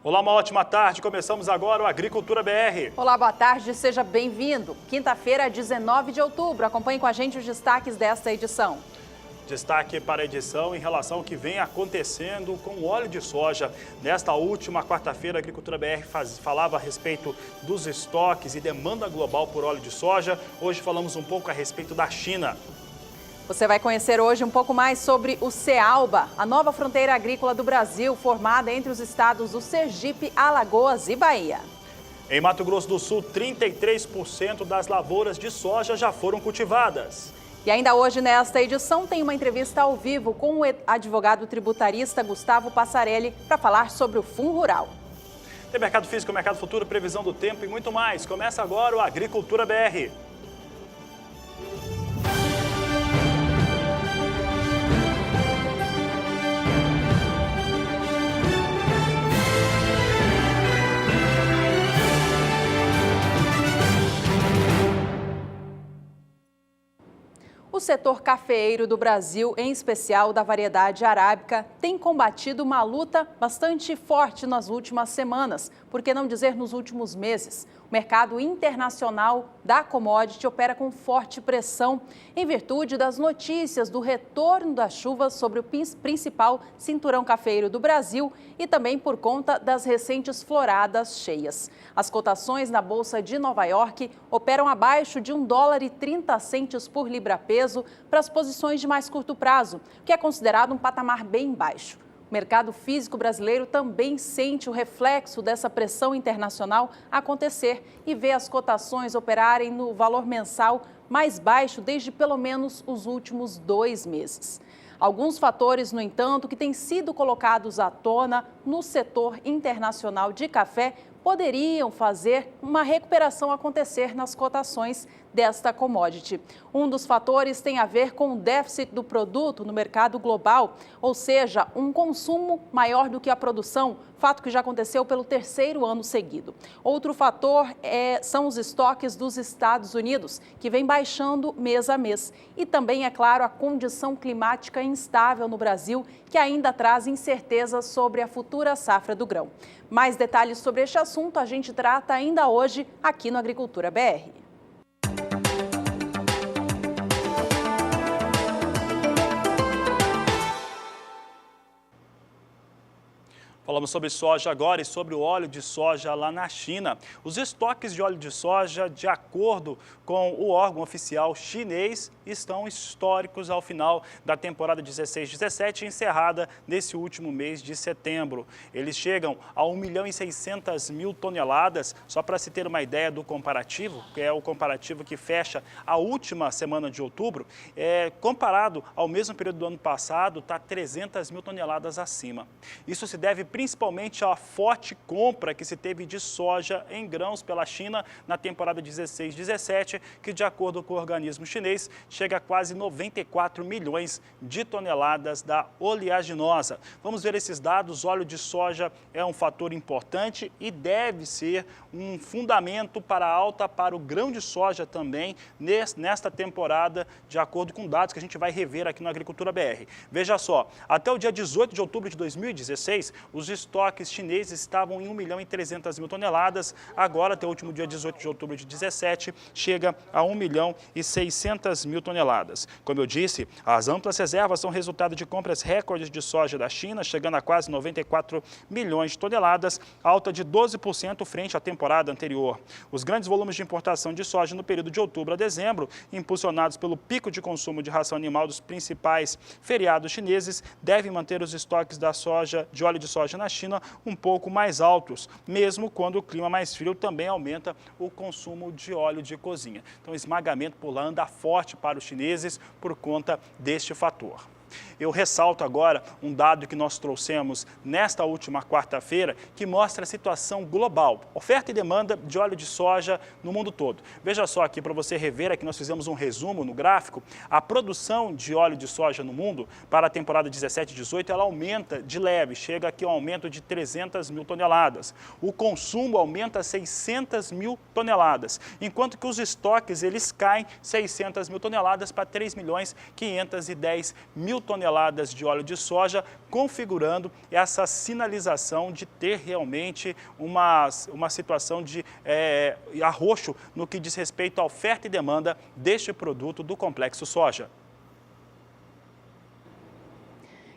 Olá, uma ótima tarde. Começamos agora o Agricultura BR. Olá, boa tarde, seja bem-vindo. Quinta-feira, 19 de outubro. Acompanhe com a gente os destaques desta edição. Destaque para a edição em relação ao que vem acontecendo com o óleo de soja. Nesta última quarta-feira, a Agricultura BR falava a respeito dos estoques e demanda global por óleo de soja. Hoje falamos um pouco a respeito da China. Você vai conhecer hoje um pouco mais sobre o CEALBA, a nova fronteira agrícola do Brasil, formada entre os estados do Sergipe, Alagoas e Bahia. Em Mato Grosso do Sul, 33% das lavouras de soja já foram cultivadas. E ainda hoje, nesta edição, tem uma entrevista ao vivo com o advogado tributarista Gustavo Passarelli para falar sobre o Fundo Rural. Tem mercado físico, mercado futuro, previsão do tempo e muito mais. Começa agora o Agricultura BR. O setor cafeeiro do Brasil, em especial da variedade arábica, tem combatido uma luta bastante forte nas últimas semanas, por que não dizer nos últimos meses. O mercado internacional da commodity opera com forte pressão em virtude das notícias do retorno das chuvas sobre o principal cinturão cafeeiro do Brasil e também por conta das recentes floradas cheias. As cotações na Bolsa de Nova York operam abaixo de $1,30 por libra-peso para as posições de mais curto prazo, que é considerado um patamar bem baixo. O mercado físico brasileiro também sente o reflexo dessa pressão internacional acontecer e vê as cotações operarem no valor mensal mais baixo desde pelo menos os últimos 2 meses. Alguns fatores, no entanto, que têm sido colocados à tona no setor internacional de café poderiam fazer uma recuperação acontecer nas cotações desta commodity. Um dos fatores tem a ver com o déficit do produto no mercado global, ou seja, um consumo maior do que a produção, fato que já aconteceu pelo 3º ano seguido. Outro fator são os estoques dos Estados Unidos, que vem baixando mês a mês. E também, é claro, a condição climática instável no Brasil, que ainda traz incertezas sobre a futura safra do grão. Mais detalhes sobre este assunto a gente trata ainda hoje aqui no Agricultura BR. Falamos sobre soja agora e sobre o óleo de soja lá na China. Os estoques de óleo de soja, de acordo com o órgão oficial chinês, estão históricos ao final da temporada 16-17, encerrada nesse último mês de setembro. Eles chegam a 1.600.000 toneladas, só para se ter uma ideia do comparativo, que é o comparativo que fecha a última semana de outubro, comparado ao mesmo período do ano passado, está 300.000 toneladas acima. Isso se deve principalmente à forte compra que se teve de soja em grãos pela China na temporada 16-17, que, de acordo com o organismo chinês, chega a quase 94 milhões de toneladas da oleaginosa. Vamos ver esses dados. Óleo de soja é um fator importante e deve ser um fundamento para a alta para o grão de soja também nesta temporada, de acordo com dados que a gente vai rever aqui no Agricultura BR. Veja só, até o dia 18 de outubro de 2016, os estoques chineses estavam em 1.300.000 toneladas. Agora, até o último dia 18 de outubro de 2017, chega a 1.600.000 toneladas. Como eu disse, as amplas reservas são resultado de compras recordes de soja da China, chegando a quase 94 milhões de toneladas, alta de 12% frente à temporada anterior. Os grandes volumes de importação de soja no período de outubro a dezembro, impulsionados pelo pico de consumo de ração animal dos principais feriados chineses, devem manter os estoques de óleo de soja na China um pouco mais altos, mesmo quando o clima mais frio também aumenta o consumo de óleo de cozinha. Então, o esmagamento por lá anda forte para os chineses por conta deste fator. Eu ressalto agora um dado que nós trouxemos nesta última quarta-feira, que mostra a situação global, oferta e demanda de óleo de soja no mundo todo. Veja só aqui para você rever, aqui nós fizemos um resumo no gráfico, a produção de óleo de soja no mundo para a temporada 17-18, ela aumenta de leve, chega aqui a um aumento de 300.000 toneladas. O consumo aumenta 600.000 toneladas, enquanto que os estoques eles caem 600.000 toneladas para 3.510.000 1.000 toneladas de óleo de soja, configurando essa sinalização de ter realmente uma situação de arroxo no que diz respeito à oferta e demanda deste produto do complexo soja.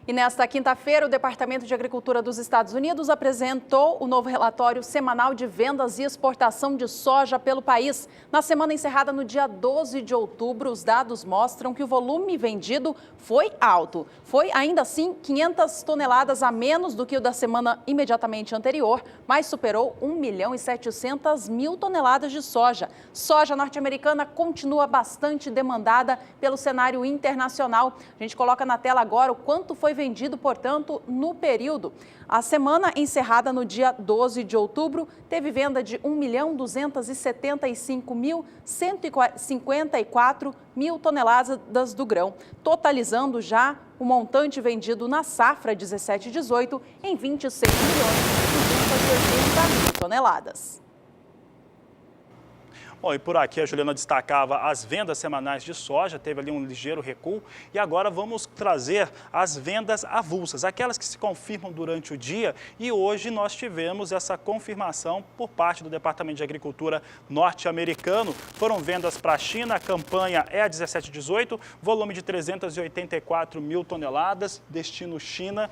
E nesta quinta-feira, o Departamento de Agricultura dos Estados Unidos apresentou o novo relatório semanal de vendas e exportação de soja pelo país. Na semana encerrada no dia 12 de outubro, os dados mostram que o volume vendido foi alto. Foi, ainda assim, 500 toneladas a menos do que o da semana imediatamente anterior, mas superou 1.700.000 toneladas de soja. Soja norte-americana continua bastante demandada pelo cenário internacional. A gente coloca na tela agora o quanto foi vendido, portanto, no período. A semana encerrada no dia 12 de outubro teve venda de 1.275.154 toneladas do grão, totalizando já o montante vendido na safra 17/18 em 26.280.000 toneladas. Bom, e por aqui a Juliana destacava as vendas semanais de soja, teve ali um ligeiro recuo. E agora vamos trazer as vendas avulsas, aquelas que se confirmam durante o dia. E hoje nós tivemos essa confirmação por parte do Departamento de Agricultura norte-americano. Foram vendas para a China, a campanha é a 17/18, volume de 384.000 toneladas, destino China,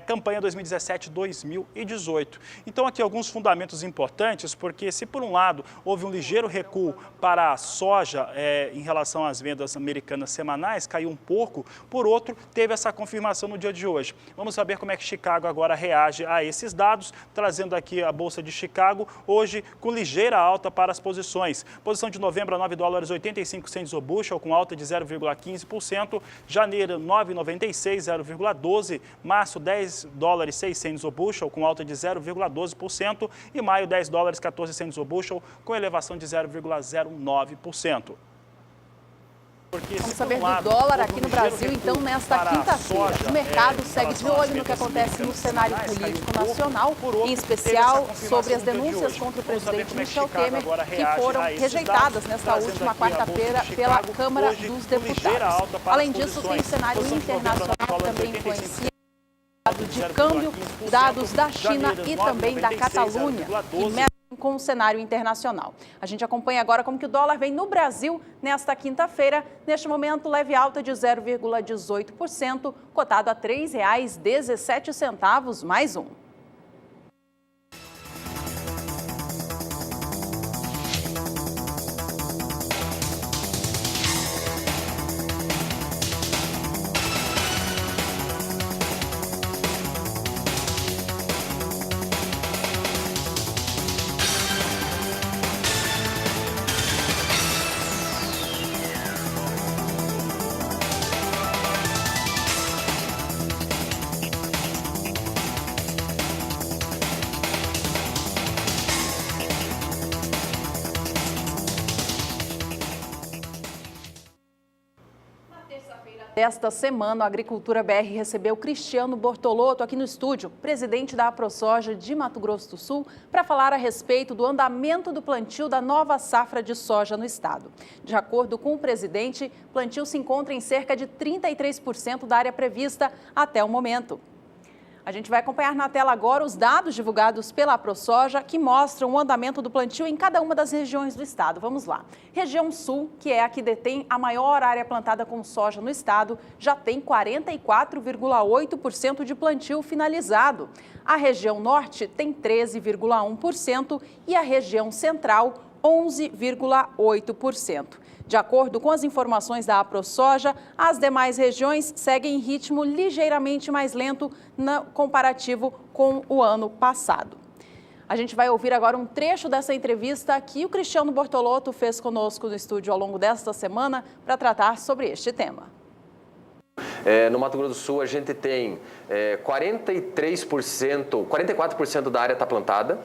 campanha 2017-2018. Então aqui alguns fundamentos importantes, porque se por um lado houve um ligeiro recuo para a soja em relação às vendas americanas semanais, caiu um pouco. Por outro, teve essa confirmação no dia de hoje. Vamos saber como é que Chicago agora reage a esses dados, trazendo aqui a Bolsa de Chicago, hoje com ligeira alta para as posições. Posição de novembro a $9,85 o bushel, com alta de 0,15%. Janeiro, 9,96, 0,12%. Março, $10,06 o bushel, com alta de 0,12%. E maio, $10,14 o bushel, com elevação de 0,09%. Vamos saber do dólar aqui no Brasil, então, nesta quinta-feira. O mercado segue de olho no que acontece no cenário político nacional, em especial sobre as denúncias contra o presidente Michel Temer, que foram rejeitadas nesta última quarta-feira pela Câmara dos Deputados. Além disso, tem o cenário internacional que também influencia dados de câmbio, dados da China e também da Catalunha, que mexem com o cenário internacional. A gente acompanha agora como que o dólar vem no Brasil nesta quinta-feira. Neste momento, leve alta de 0,18%, cotado a R$ 3,17 mais um. Esta semana, a Agricultura BR recebeu Cristiano Bortolotto aqui no estúdio, presidente da AproSoja de Mato Grosso do Sul, para falar a respeito do andamento do plantio da nova safra de soja no estado. De acordo com o presidente, o plantio se encontra em cerca de 33% da área prevista até o momento. A gente vai acompanhar na tela agora os dados divulgados pela AproSoja que mostram o andamento do plantio em cada uma das regiões do estado. Vamos lá. Região Sul, que é a que detém a maior área plantada com soja no estado, já tem 44,8% de plantio finalizado. A região Norte tem 13,1% e a região Central, 11,8%. De acordo com as informações da AproSoja, as demais regiões seguem em ritmo ligeiramente mais lento no comparativo com o ano passado. A gente vai ouvir agora um trecho dessa entrevista que o Cristiano Bortolotto fez conosco no estúdio ao longo desta semana para tratar sobre este tema. No Mato Grosso do Sul, a gente tem 44% da área está plantada.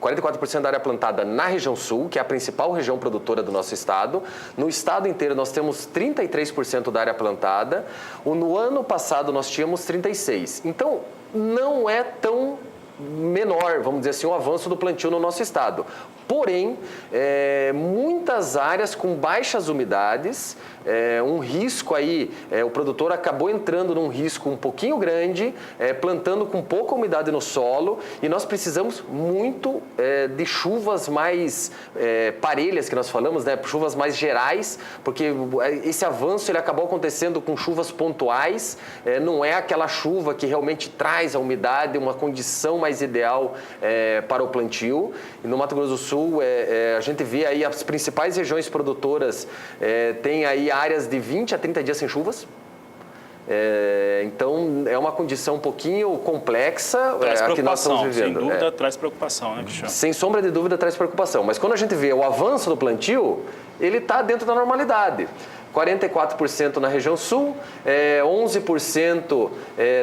44% da área plantada na região sul, que é a principal região produtora do nosso estado. No estado inteiro, nós temos 33% da área plantada. No ano passado, nós tínhamos 36%. Então, não é tão menor, vamos dizer assim, o avanço do plantio no nosso estado. Porém, muitas áreas com baixas umidades, um risco aí, o produtor acabou entrando num risco um pouquinho grande, plantando com pouca umidade no solo, e nós precisamos muito de chuvas mais parelhas, que nós falamos, né? Chuvas mais gerais, porque esse avanço ele acabou acontecendo com chuvas pontuais, não é aquela chuva que realmente traz a umidade, uma condição mais ideal para o plantio. E no Mato Grosso do Sul, a gente vê aí as principais regiões produtoras tem aí áreas de 20 a 30 dias sem chuvas. Então, é uma condição um pouquinho complexa a que nós estamos vivendo. Sem dúvida, traz preocupação, né, Cristiano? Sem sombra de dúvida, traz preocupação. Mas quando a gente vê o avanço do plantio, ele está dentro da normalidade. 44% na região sul, 11%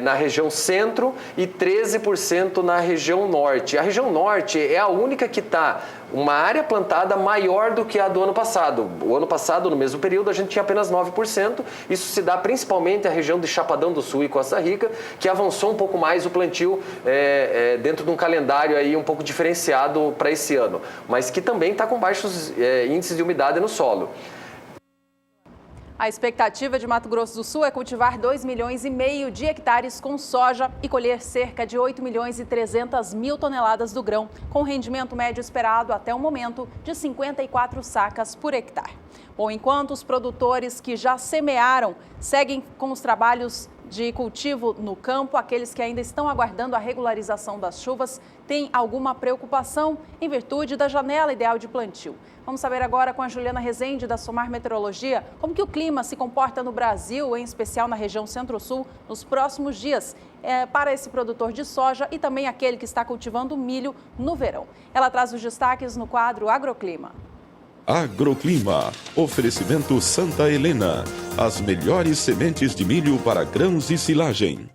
na região centro e 13% na região norte. A região norte é a única que está uma área plantada maior do que a do ano passado. O ano passado, no mesmo período, a gente tinha apenas 9%. Isso se dá principalmente à região de Chapadão do Sul e Costa Rica, que avançou um pouco mais o plantio dentro de um calendário aí um pouco diferenciado para esse ano, mas que também está com baixos índices de umidade no solo. A expectativa de Mato Grosso do Sul é cultivar 2,5 milhões de hectares com soja e colher cerca de 8 milhões e 300 mil toneladas do grão, com rendimento médio esperado até o momento de 54 sacas por hectare. Bom, enquanto os produtores que já semearam seguem com os trabalhos de cultivo no campo, aqueles que ainda estão aguardando a regularização das chuvas têm alguma preocupação em virtude da janela ideal de plantio. Vamos saber agora com a Juliana Rezende, da Somar Meteorologia, como que o clima se comporta no Brasil, em especial na região Centro-Sul, nos próximos dias, para esse produtor de soja e também aquele que está cultivando milho no verão. Ela traz os destaques no quadro Agroclima. Agroclima. Oferecimento Santa Helena. As melhores sementes de milho para grãos e silagem.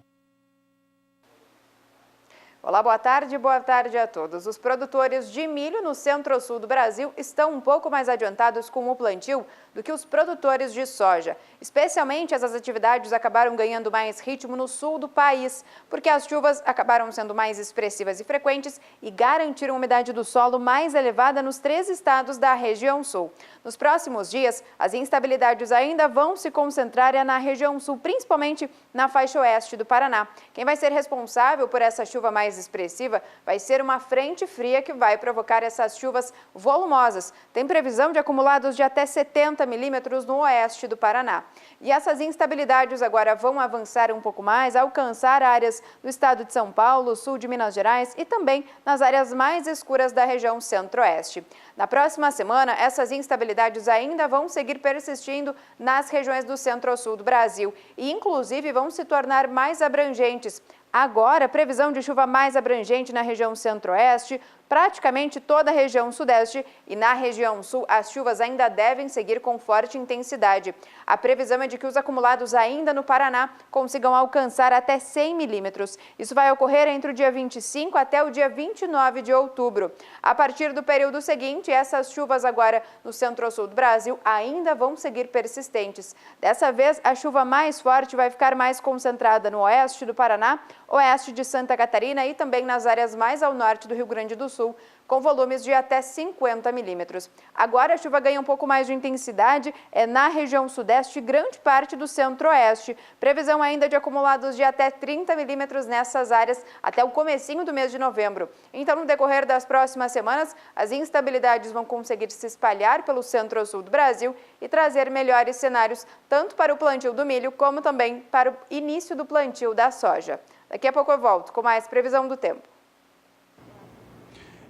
Olá, boa tarde a todos. Os produtores de milho no centro-sul do Brasil estão um pouco mais adiantados com o plantio do que os produtores de soja. Especialmente, essas atividades acabaram ganhando mais ritmo no sul do país, porque as chuvas acabaram sendo mais expressivas e frequentes e garantiram umidade do solo mais elevada nos 3 estados da região sul. Nos próximos dias, as instabilidades ainda vão se concentrar na região sul, principalmente na faixa oeste do Paraná. Quem vai ser responsável por essa chuva mais expressiva vai ser uma frente fria que vai provocar essas chuvas volumosas. Tem previsão de acumulados de até 70 milímetros no oeste do Paraná. E essas instabilidades agora vão avançar um pouco mais, alcançar áreas do estado de São Paulo, sul de Minas Gerais e também nas áreas mais escuras da região centro-oeste. Na próxima semana, essas instabilidades ainda vão seguir persistindo nas regiões do centro-sul do Brasil e, inclusive, vão se tornar mais abrangentes. Agora, previsão de chuva mais abrangente na região centro-oeste, praticamente toda a região sudeste e na região sul as chuvas ainda devem seguir com forte intensidade. A previsão é de que os acumulados ainda no Paraná consigam alcançar até 100 milímetros. Isso vai ocorrer entre o dia 25 até o dia 29 de outubro. A partir do período seguinte, essas chuvas agora no centro-sul do Brasil ainda vão seguir persistentes. Dessa vez, a chuva mais forte vai ficar mais concentrada no oeste do Paraná, oeste de Santa Catarina e também nas áreas mais ao norte do Rio Grande do Sul, com volumes de até 50 milímetros. Agora a chuva ganha um pouco mais de intensidade na região sudeste e grande parte do centro-oeste. Previsão ainda de acumulados de até 30 milímetros nessas áreas até o comecinho do mês de novembro. Então, no decorrer das próximas semanas, as instabilidades vão conseguir se espalhar pelo centro-sul do Brasil e trazer melhores cenários tanto para o plantio do milho como também para o início do plantio da soja. Daqui a pouco eu volto com mais previsão do tempo.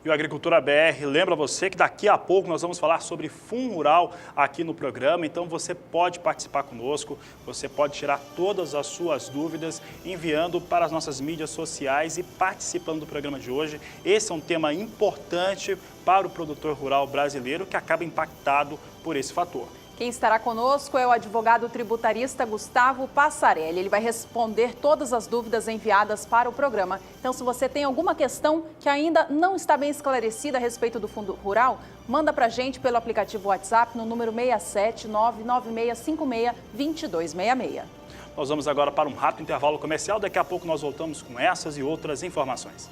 E o Agricultura BR lembra você que daqui a pouco nós vamos falar sobre Fundo Rural aqui no programa. Então você pode participar conosco, você pode tirar todas as suas dúvidas enviando para as nossas mídias sociais e participando do programa de hoje. Esse é um tema importante para o produtor rural brasileiro que acaba impactado por esse fator. Quem estará conosco é o advogado tributarista Gustavo Passarelli. Ele vai responder todas as dúvidas enviadas para o programa. Então, se você tem alguma questão que ainda não está bem esclarecida a respeito do Fundo Rural, manda para a gente pelo aplicativo WhatsApp no número 67996562266. Nós vamos agora para um rápido intervalo comercial. Daqui a pouco nós voltamos com essas e outras informações.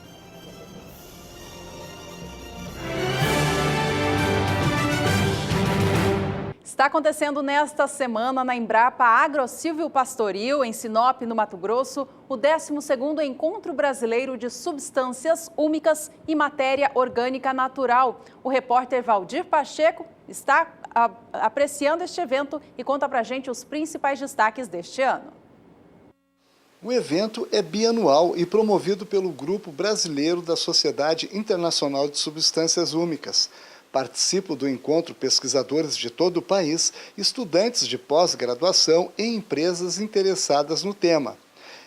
Está acontecendo nesta semana na Embrapa Agrossilvio Pastoril, em Sinop, no Mato Grosso, o 12º Encontro Brasileiro de Substâncias Úmicas e Matéria Orgânica Natural. O repórter Valdir Pacheco está apreciando este evento e conta pra gente os principais destaques deste ano. O evento é bianual e promovido pelo Grupo Brasileiro da Sociedade Internacional de Substâncias Úmicas. Participam do encontro pesquisadores de todo o país, estudantes de pós-graduação e empresas interessadas no tema.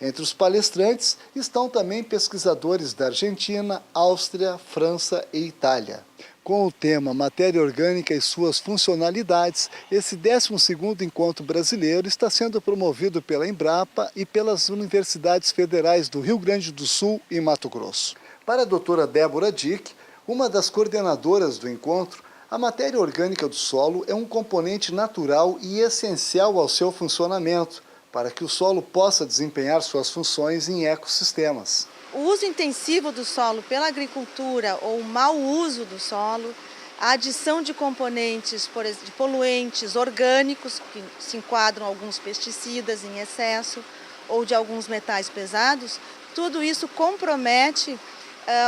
Entre os palestrantes estão também pesquisadores da Argentina, Áustria, França e Itália. Com o tema Matéria Orgânica e suas funcionalidades, esse 12º Encontro Brasileiro está sendo promovido pela Embrapa e pelas universidades federais do Rio Grande do Sul e Mato Grosso. Para a doutora Débora Dick, uma das coordenadoras do encontro, a matéria orgânica do solo é um componente natural e essencial ao seu funcionamento, para que o solo possa desempenhar suas funções em ecossistemas. O uso intensivo do solo pela agricultura ou o mau uso do solo, a adição de componentes, de poluentes orgânicos, que se enquadram alguns pesticidas em excesso, ou de alguns metais pesados, tudo isso compromete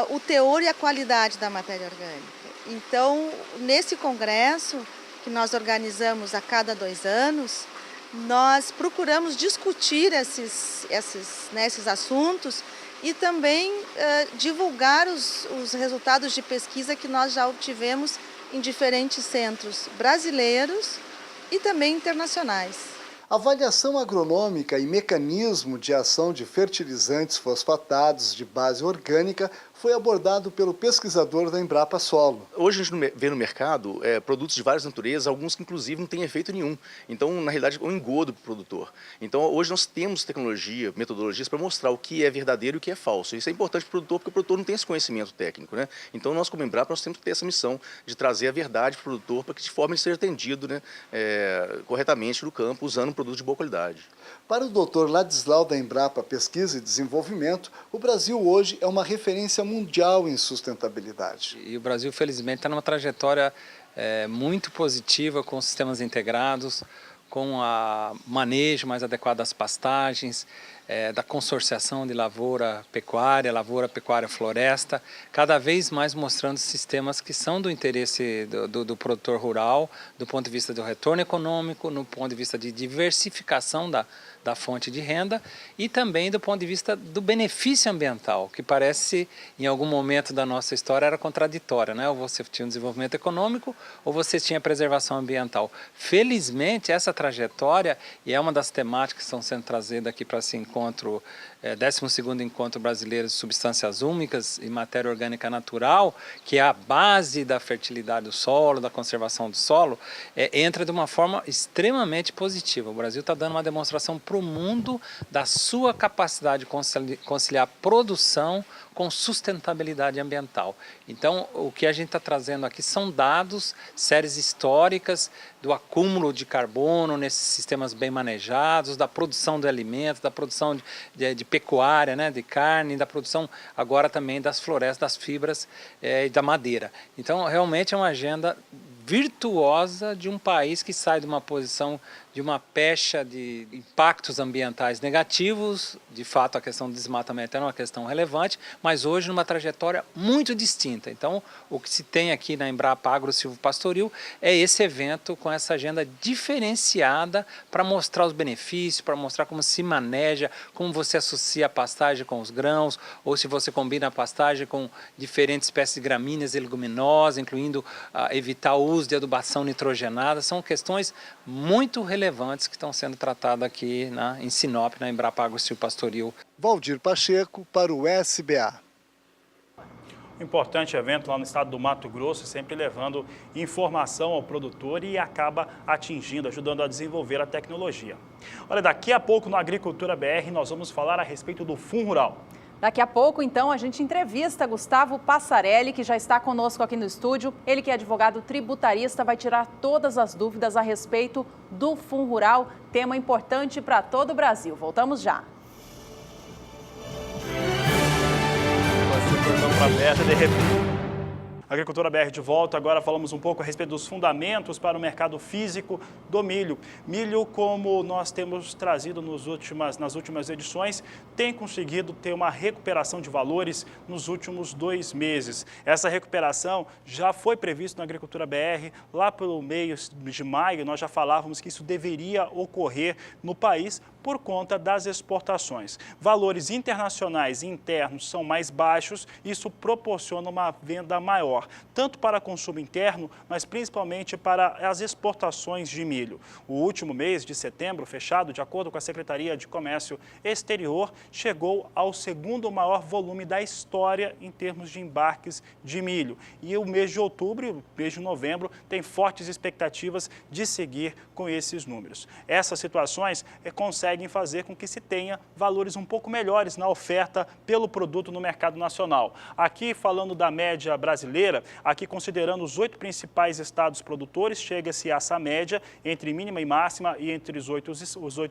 o teor e a qualidade da matéria orgânica. Então, nesse congresso, que nós organizamos a cada 2 anos, nós procuramos discutir esses assuntos e também divulgar os resultados de pesquisa que nós já obtivemos em diferentes centros brasileiros e também internacionais. Avaliação agronômica e mecanismo de ação de fertilizantes fosfatados de base orgânica foi abordado pelo pesquisador da Embrapa Solo. Hoje a gente vê no mercado produtos de várias naturezas, alguns que inclusive não têm efeito nenhum. Então, na realidade, é um engodo para o produtor. Então, hoje nós temos tecnologia, metodologias para mostrar o que é verdadeiro e o que é falso. Isso é importante para o produtor, porque o produtor não tem esse conhecimento técnico, né? Então, nós como Embrapa, nós temos que ter essa missão de trazer a verdade para o produtor, para que de forma ele seja atendido, né, corretamente no campo, usando um produto de boa qualidade. Para o Dr. Ladislau da Embrapa Pesquisa e Desenvolvimento, o Brasil hoje é uma referência mundial em sustentabilidade. E o Brasil, felizmente, está numa trajetória muito positiva com sistemas integrados, com o manejo mais adequado das pastagens, da consorciação de lavoura-pecuária, lavoura-pecuária-floresta, cada vez mais mostrando sistemas que são do interesse do produtor rural, do ponto de vista do retorno econômico, no ponto de vista de diversificação da fonte de renda e também do ponto de vista do benefício ambiental, que parece, em algum momento da nossa história, era contraditória, né? Ou você tinha um desenvolvimento econômico ou você tinha preservação ambiental. Felizmente, essa trajetória, e é uma das temáticas que estão sendo trazidas aqui para esse encontro, 12º Encontro Brasileiro de Substâncias Úmicas e Matéria Orgânica Natural, que é a base da fertilidade do solo, da conservação do solo, entra de uma forma extremamente positiva. O Brasil está dando uma demonstração para o mundo da sua capacidade de conciliar produção com sustentabilidade ambiental. Então, o que a gente está trazendo aqui são dados, séries históricas do acúmulo de carbono nesses sistemas bem manejados, da produção de alimentos, da produção de pecuária, né, de carne, da produção agora também das florestas, das fibras e da madeira. Então, realmente é uma agenda virtuosa de um país que sai de uma posição de uma pecha de impactos ambientais negativos. De fato, a questão do desmatamento é uma questão relevante, mas hoje numa trajetória muito distinta. Então, o que se tem aqui na Embrapa Agrossilvio Pastoril é esse evento com essa agenda diferenciada para mostrar os benefícios, para mostrar como se maneja, como você associa a pastagem com os grãos, ou se você combina a pastagem com diferentes espécies de gramíneas e leguminosas, incluindo evitar o uso de adubação nitrogenada. São questões muito relevantes que estão sendo tratadas aqui em Sinop, na Embrapa Agrossilvio Pastoril. Valdir Pacheco para o SBA. Um importante evento lá no estado do Mato Grosso, sempre levando informação ao produtor e acaba atingindo, ajudando a desenvolver a tecnologia. Olha, daqui a pouco no Agricultura BR nós vamos falar a respeito do Fundo Rural. Daqui a pouco, então, a gente entrevista Gustavo Passarelli, que já está conosco aqui no estúdio. Ele que é advogado tributarista, vai tirar todas as dúvidas a respeito do Fundo Rural, tema importante para todo o Brasil. Voltamos já. Agricultura BR de volta, agora falamos um pouco a respeito dos fundamentos para o mercado físico do milho. Milho, como nós temos trazido nas últimas edições, tem conseguido ter uma recuperação de valores nos últimos 2 meses. Essa recuperação já foi prevista na Agricultura BR, lá pelo meio de maio, nós já falávamos que isso deveria ocorrer no país por conta das exportações. Valores internacionais e internos são mais baixos, isso proporciona uma venda maior, tanto para consumo interno, mas principalmente para as exportações de milho. O último mês de setembro, fechado, de acordo com a Secretaria de Comércio Exterior, chegou ao 2º maior volume da história em termos de embarques de milho. E o mês de outubro e o mês de novembro tem fortes expectativas de seguir com esses números. Essas situações conseguem fazer com que se tenha valores um pouco melhores na oferta pelo produto no mercado nacional. Aqui, falando da média brasileira, aqui considerando os 8 principais estados produtores, chega-se a essa média entre mínima e máxima e entre os 8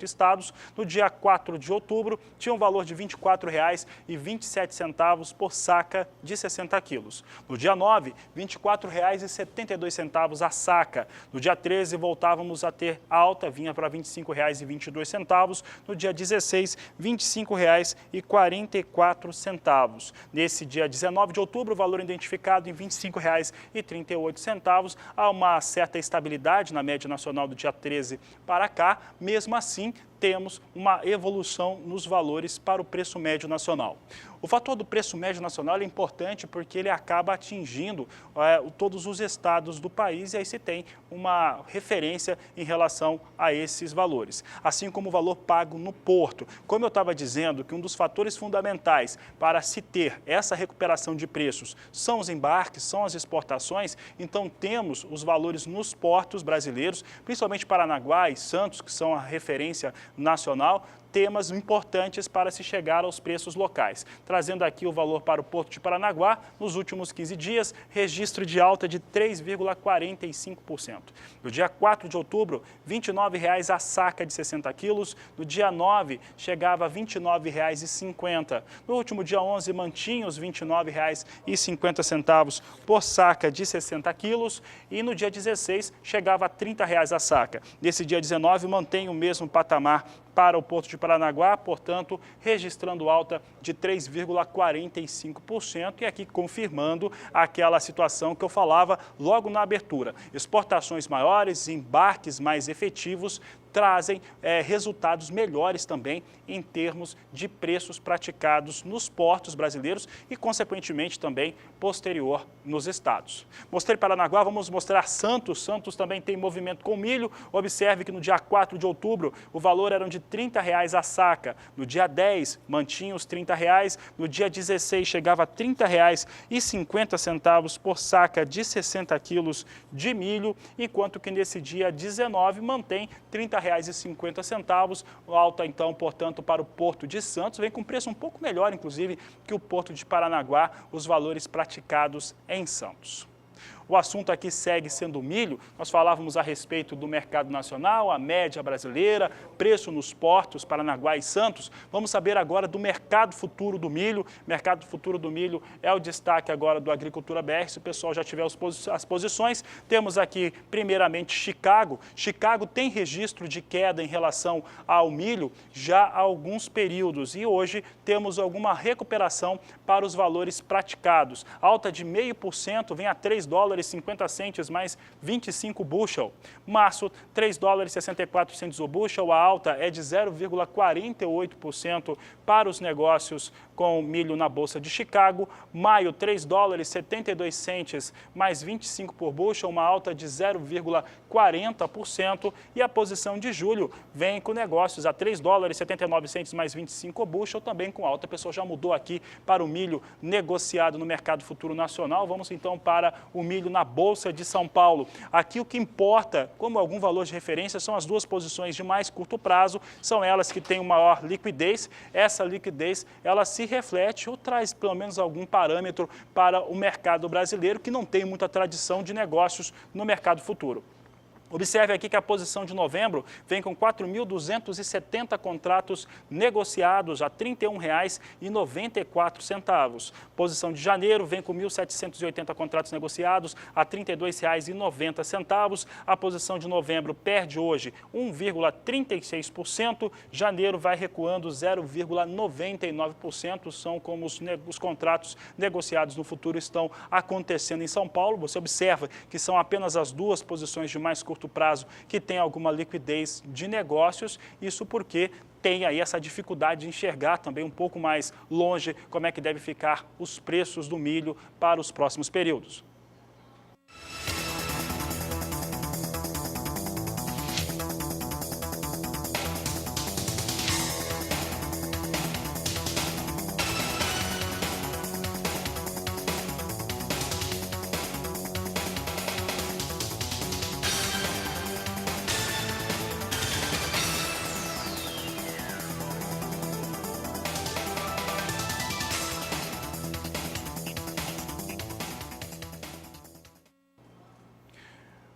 estados. No dia 4 de outubro, tinha um valor de R$ 24,27 por saca de 60 quilos. No dia 9, R$ 24,72 a saca. No dia 13, voltávamos a ter alta, vinha para R$ 25,22. No dia 16, R$ 25,44. Nesse dia 19 de outubro, o valor identificado em R$ 25,38. Há uma certa estabilidade na média nacional do dia 13 para cá. Mesmo assim, temos uma evolução nos valores para o preço médio nacional. O fator do preço médio nacional é importante porque ele acaba atingindo todos os estados do país e aí se tem uma referência em relação a esses valores. Assim como o valor pago no porto. Como eu estava dizendo que um dos fatores fundamentais para se ter essa recuperação de preços são os embarques, são as exportações, então temos os valores nos portos brasileiros, principalmente Paranaguá e Santos, que são a referência nacional, temas importantes para se chegar aos preços locais. Trazendo aqui o valor para o Porto de Paranaguá, nos últimos 15 dias, registro de alta de 3,45%. No dia 4 de outubro, R$ 29,00 a saca de 60 quilos. No dia 9, chegava a R$ 29,50. No último dia 11, mantinha os R$ 29,50 por saca de 60 quilos. E no dia 16, chegava a R$ 30,00 a saca. Nesse dia 19, mantém o mesmo patamar para o Porto de Paranaguá, portanto, registrando alta de 3,45% e aqui confirmando aquela situação que eu falava logo na abertura. Exportações maiores, embarques mais efetivos, trazem resultados melhores também em termos de preços praticados nos portos brasileiros e, consequentemente, também posterior nos estados. Mostrei Paranaguá, vamos mostrar Santos. Santos também tem movimento com milho. Observe que no dia 4 de outubro o valor era de R$ 30,00 a saca. No dia 10, mantinha os R$ 30,00. No dia 16, chegava a R$ 30,50 por saca de 60 quilos de milho, enquanto que nesse dia 19 mantém R$ 30,50, alta então, portanto, para o Porto de Santos, vem com preço um pouco melhor, inclusive, que o Porto de Paranaguá, os valores praticados em Santos. O assunto aqui segue sendo o milho. Nós falávamos a respeito do mercado nacional, a média brasileira, preço nos portos, Paranaguá e Santos. Vamos saber agora do mercado futuro do milho. Mercado futuro do milho é o destaque agora do Agricultura BR. Se o pessoal já tiver as posições, temos aqui primeiramente Chicago. Chicago tem registro de queda em relação ao milho já há alguns períodos e hoje temos alguma recuperação para os valores praticados. Alta de 0,5% vem a $3,50 mais 25 bushel. Março, $3,64 o bushel. A alta é de 0,48% para os negócios com milho na Bolsa de Chicago. Maio, $3,72 mais 25 por bushel, uma alta de 0,40%. E a posição de julho vem com negócios a $3,79 mais 25 o bushel, também com alta. O pessoal já mudou aqui para o milho negociado no mercado futuro nacional. Vamos então para o milho na Bolsa de São Paulo. Aqui o que importa, como algum valor de referência, são as duas posições de mais curto prazo, são elas que têm maior liquidez. Essa liquidez, ela se reflete ou traz pelo menos algum parâmetro para o mercado brasileiro, que não tem muita tradição de negócios no mercado futuro. Observe aqui que a posição de novembro vem com 4.270 contratos negociados a R$ 31,94. Posição de janeiro vem com 1.780 contratos negociados a R$ 32,90. A posição de novembro perde hoje 1,36%. Janeiro vai recuando 0,99%. São como os contratos negociados no futuro estão acontecendo em São Paulo. Você observa que são apenas as duas posições de mais curto prazo que tem alguma liquidez de negócios, isso porque tem aí essa dificuldade de enxergar também um pouco mais longe como é que deve ficar os preços do milho para os próximos períodos.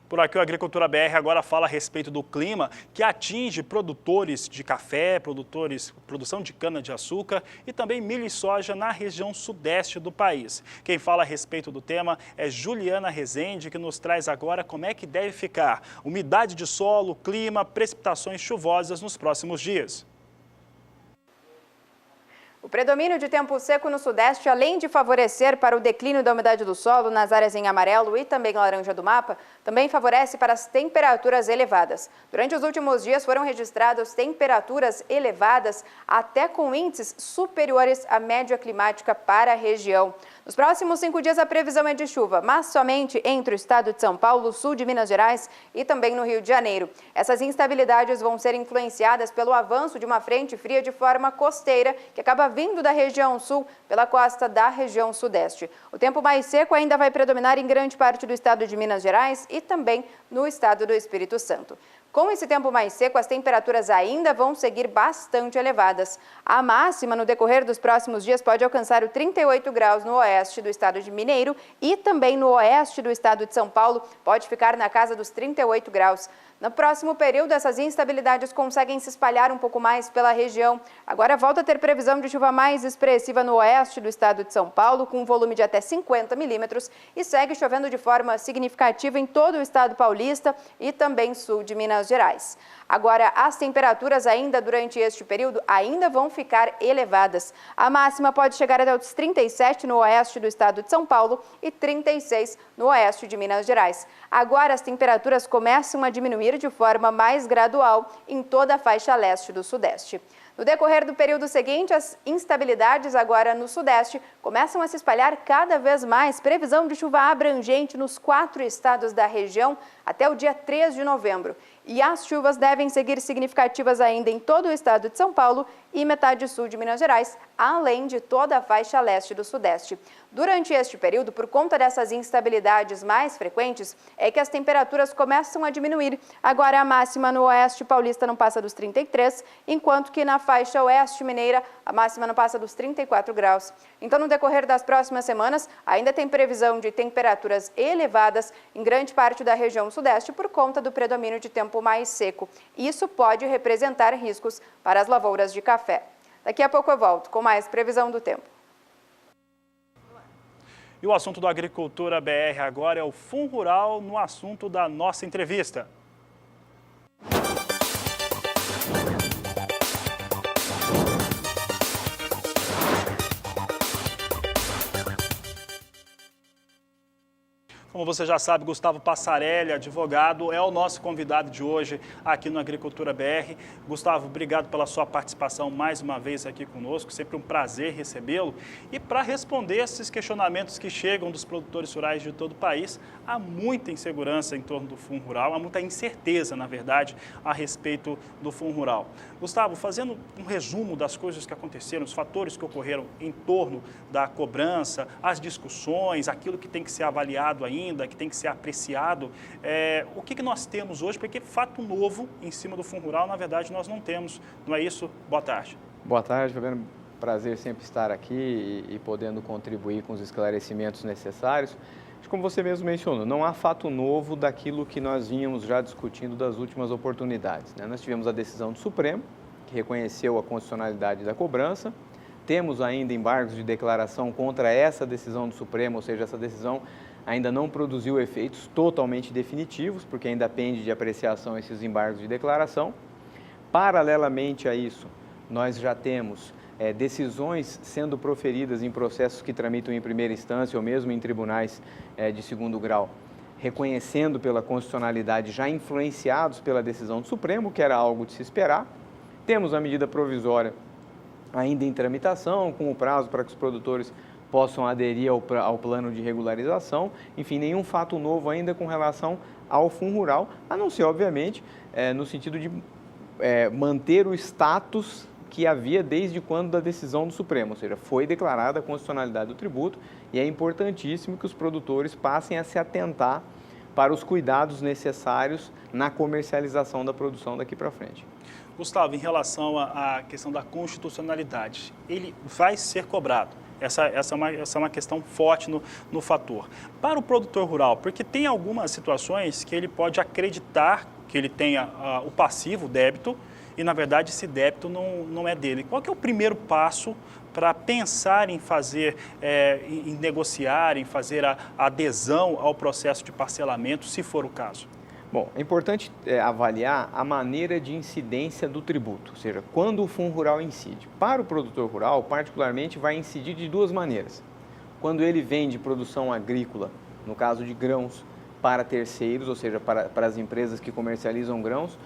Por aqui, o Agricultura BR agora fala a respeito do clima que atinge produtores de café, produção de cana-de-açúcar e também milho e soja na região sudeste do país. Quem fala a respeito do tema é Juliana Rezende, que nos traz agora como é que deve ficar umidade de solo, clima, precipitações chuvosas nos próximos dias. O predomínio de tempo seco no sudeste, além de favorecer para o declínio da umidade do solo nas áreas em amarelo e também laranja do mapa, também favorece para as temperaturas elevadas. Durante os últimos dias foram registradas temperaturas elevadas até com índices superiores à média climática para a região. Nos próximos 5 dias a previsão é de chuva, mas somente entre o estado de São Paulo, sul de Minas Gerais e também no Rio de Janeiro. Essas instabilidades vão ser influenciadas pelo avanço de uma frente fria de forma costeira que acaba vindo da região sul pela costa da região sudeste. O tempo mais seco ainda vai predominar em grande parte do estado de Minas Gerais e também no estado do Espírito Santo. Com esse tempo mais seco, as temperaturas ainda vão seguir bastante elevadas. A máxima no decorrer dos próximos dias pode alcançar o 38 graus no oeste do estado de Mineiro e também no oeste do estado de São Paulo, pode ficar na casa dos 38 graus. No próximo período, essas instabilidades conseguem se espalhar um pouco mais pela região. Agora volta a ter previsão de chuva mais expressiva no oeste do estado de São Paulo, com um volume de até 50 milímetros, e segue chovendo de forma significativa em todo o estado paulista e também sul de Minas Gerais. Agora, as temperaturas ainda durante este período ainda vão ficar elevadas. A máxima pode chegar até os 37 no oeste do estado de São Paulo e 36 no oeste de Minas Gerais. Agora, as temperaturas começam a diminuir de forma mais gradual em toda a faixa leste do sudeste. No decorrer do período seguinte, as instabilidades agora no sudeste começam a se espalhar cada vez mais. Previsão de chuva abrangente nos 4 estados da região até o dia 3 de novembro. E as chuvas devem seguir significativas ainda em todo o estado de São Paulo e metade sul de Minas Gerais, além de toda a faixa leste do sudeste. Durante este período, por conta dessas instabilidades mais frequentes, é que as temperaturas começam a diminuir. Agora a máxima no oeste paulista não passa dos 33, enquanto que na faixa oeste mineira a máxima não passa dos 34 graus. Então, no decorrer das próximas semanas, ainda tem previsão de temperaturas elevadas em grande parte da região sudeste por conta do predomínio de tempo mais seco. Isso pode representar riscos para as lavouras de café. Daqui a pouco eu volto com mais previsão do tempo. E o assunto do Agricultura BR agora é o FunRural no assunto da nossa entrevista. Como você já sabe, Gustavo Passarelli, advogado, é o nosso convidado de hoje aqui no Agricultura BR. Gustavo, obrigado pela sua participação mais uma vez aqui conosco, sempre um prazer recebê-lo. E para responder esses questionamentos que chegam dos produtores rurais de todo o país, há muita insegurança em torno do FunRural, há muita incerteza, na verdade, a respeito do FunRural. Gustavo, fazendo um resumo das coisas que aconteceram, os fatores que ocorreram em torno da cobrança, as discussões, aquilo que tem que ser avaliado ainda, que tem que ser apreciado, o que nós temos hoje, porque fato novo em cima do FunRural, na verdade, nós não temos, não é isso? Boa tarde. Boa tarde, Fabiano. prazer sempre estar aqui e podendo contribuir com os esclarecimentos necessários. Como você mesmo mencionou, não há fato novo daquilo que nós vínhamos já discutindo das últimas oportunidades, né? Nós tivemos a decisão do Supremo, que reconheceu a constitucionalidade da cobrança. Temos ainda embargos de declaração contra essa decisão do Supremo, ou seja, essa decisão ainda não produziu efeitos totalmente definitivos, porque ainda pende de apreciação esses embargos de declaração. Paralelamente a isso, nós já temos decisões sendo proferidas em processos que tramitam em primeira instância ou mesmo em tribunais de segundo grau, reconhecendo pela constitucionalidade já influenciados pela decisão do Supremo, que era algo de se esperar. Temos a medida provisória ainda em tramitação, com o prazo para que os produtores possam aderir ao plano de regularização. Enfim, nenhum fato novo ainda com relação ao Fundo Rural, a não ser, obviamente, no sentido de manter o status que havia desde quando da decisão do Supremo, ou seja, foi declarada a constitucionalidade do tributo e é importantíssimo que os produtores passem a se atentar para os cuidados necessários na comercialização da produção daqui para frente. Gustavo, em relação à questão da constitucionalidade, ele vai ser cobrado. Essa é uma questão forte no fator. Para o produtor rural, porque tem algumas situações que ele pode acreditar que ele tenha o passivo, o débito, e, na verdade, esse débito não é dele. Qual que é o primeiro passo para pensar em fazer, em negociar, em fazer a adesão ao processo de parcelamento, se for o caso? Bom, é importante avaliar a maneira de incidência do tributo, ou seja, quando o Fundo Rural incide. Para o produtor rural, particularmente, vai incidir de duas maneiras. Quando ele vende produção agrícola, no caso de grãos, para terceiros, ou seja, para as empresas que comercializam grãos,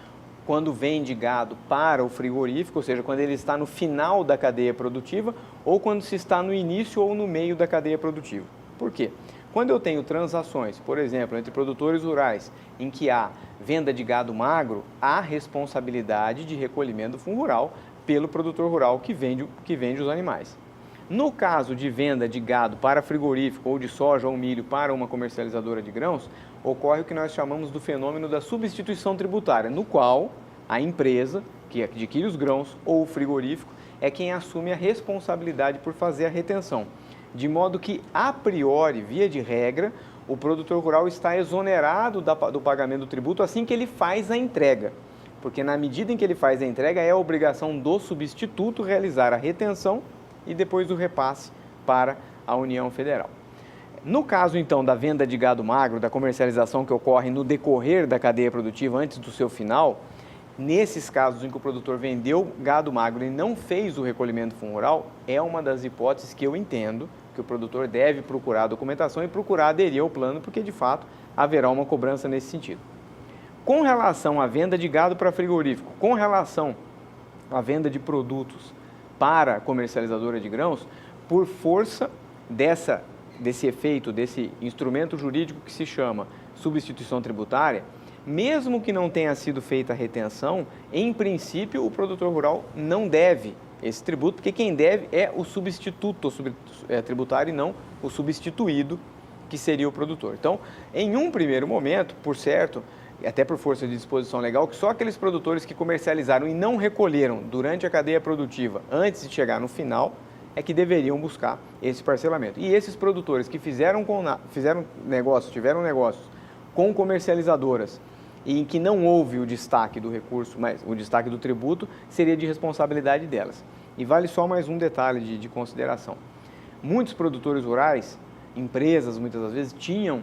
quando vende gado para o frigorífico, ou seja, quando ele está no final da cadeia produtiva ou quando se está no início ou no meio da cadeia produtiva. Por quê? Quando eu tenho transações, por exemplo, entre produtores rurais, em que há venda de gado magro, há responsabilidade de recolhimento do Fundo Rural pelo produtor rural que vende os animais. No caso de venda de gado para frigorífico ou de soja ou milho para uma comercializadora de grãos, ocorre o que nós chamamos do fenômeno da substituição tributária, no qual a empresa que adquire os grãos ou o frigorífico é quem assume a responsabilidade por fazer a retenção. De modo que, a priori, via de regra, o produtor rural está exonerado do pagamento do tributo assim que ele faz a entrega. Porque na medida em que ele faz a entrega, é a obrigação do substituto realizar a retenção e depois o repasse para a União Federal. No caso, então, da venda de gado magro, da comercialização que ocorre no decorrer da cadeia produtiva antes do seu final, nesses casos em que o produtor vendeu gado magro e não fez o recolhimento do Fundo Rural, é uma das hipóteses que eu entendo que o produtor deve procurar a documentação e procurar aderir ao plano, porque, de fato, haverá uma cobrança nesse sentido. Com relação à venda de gado para frigorífico, com relação à venda de produtos para a comercializadora de grãos, por força desse efeito, desse instrumento jurídico que se chama substituição tributária, mesmo que não tenha sido feita a retenção, em princípio o produtor rural não deve esse tributo, porque quem deve é o substituto tributário e não o substituído, que seria o produtor. Então, em um primeiro momento, por certo, até por força de disposição legal, que só aqueles produtores que comercializaram e não recolheram durante a cadeia produtiva, antes de chegar no final, é que deveriam buscar esse parcelamento. E esses produtores que tiveram negócios com comercializadoras e em que não houve o destaque do recurso, mas o destaque do tributo, seria de responsabilidade delas. E vale só mais um detalhe de consideração. Muitos produtores rurais, empresas muitas das vezes, tinham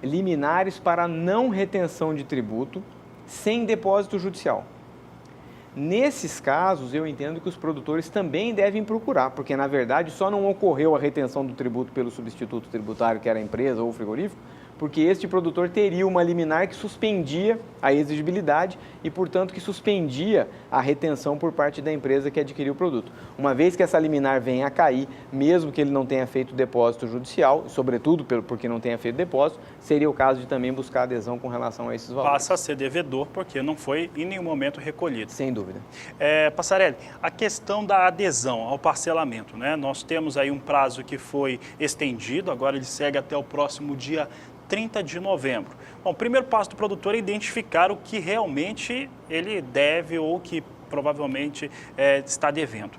liminares para não retenção de tributo sem depósito judicial. Nesses casos, eu entendo que os produtores também devem procurar, porque, na verdade, só não ocorreu a retenção do tributo pelo substituto tributário, que era a empresa ou o frigorífico, porque este produtor teria uma liminar que suspendia a exigibilidade e, portanto, que suspendia a retenção por parte da empresa que adquiriu o produto. Uma vez que essa liminar venha a cair, mesmo que ele não tenha feito depósito judicial, sobretudo porque não tenha feito depósito, seria o caso de também buscar adesão com relação a esses valores. Passa a ser devedor porque não foi em nenhum momento recolhido. Sem dúvida. Passarelli, a questão da adesão ao parcelamento, né? Nós temos aí um prazo que foi estendido, agora ele segue até o próximo dia 30 de novembro. Bom, o primeiro passo do produtor é identificar o que realmente ele deve ou que provavelmente está devendo.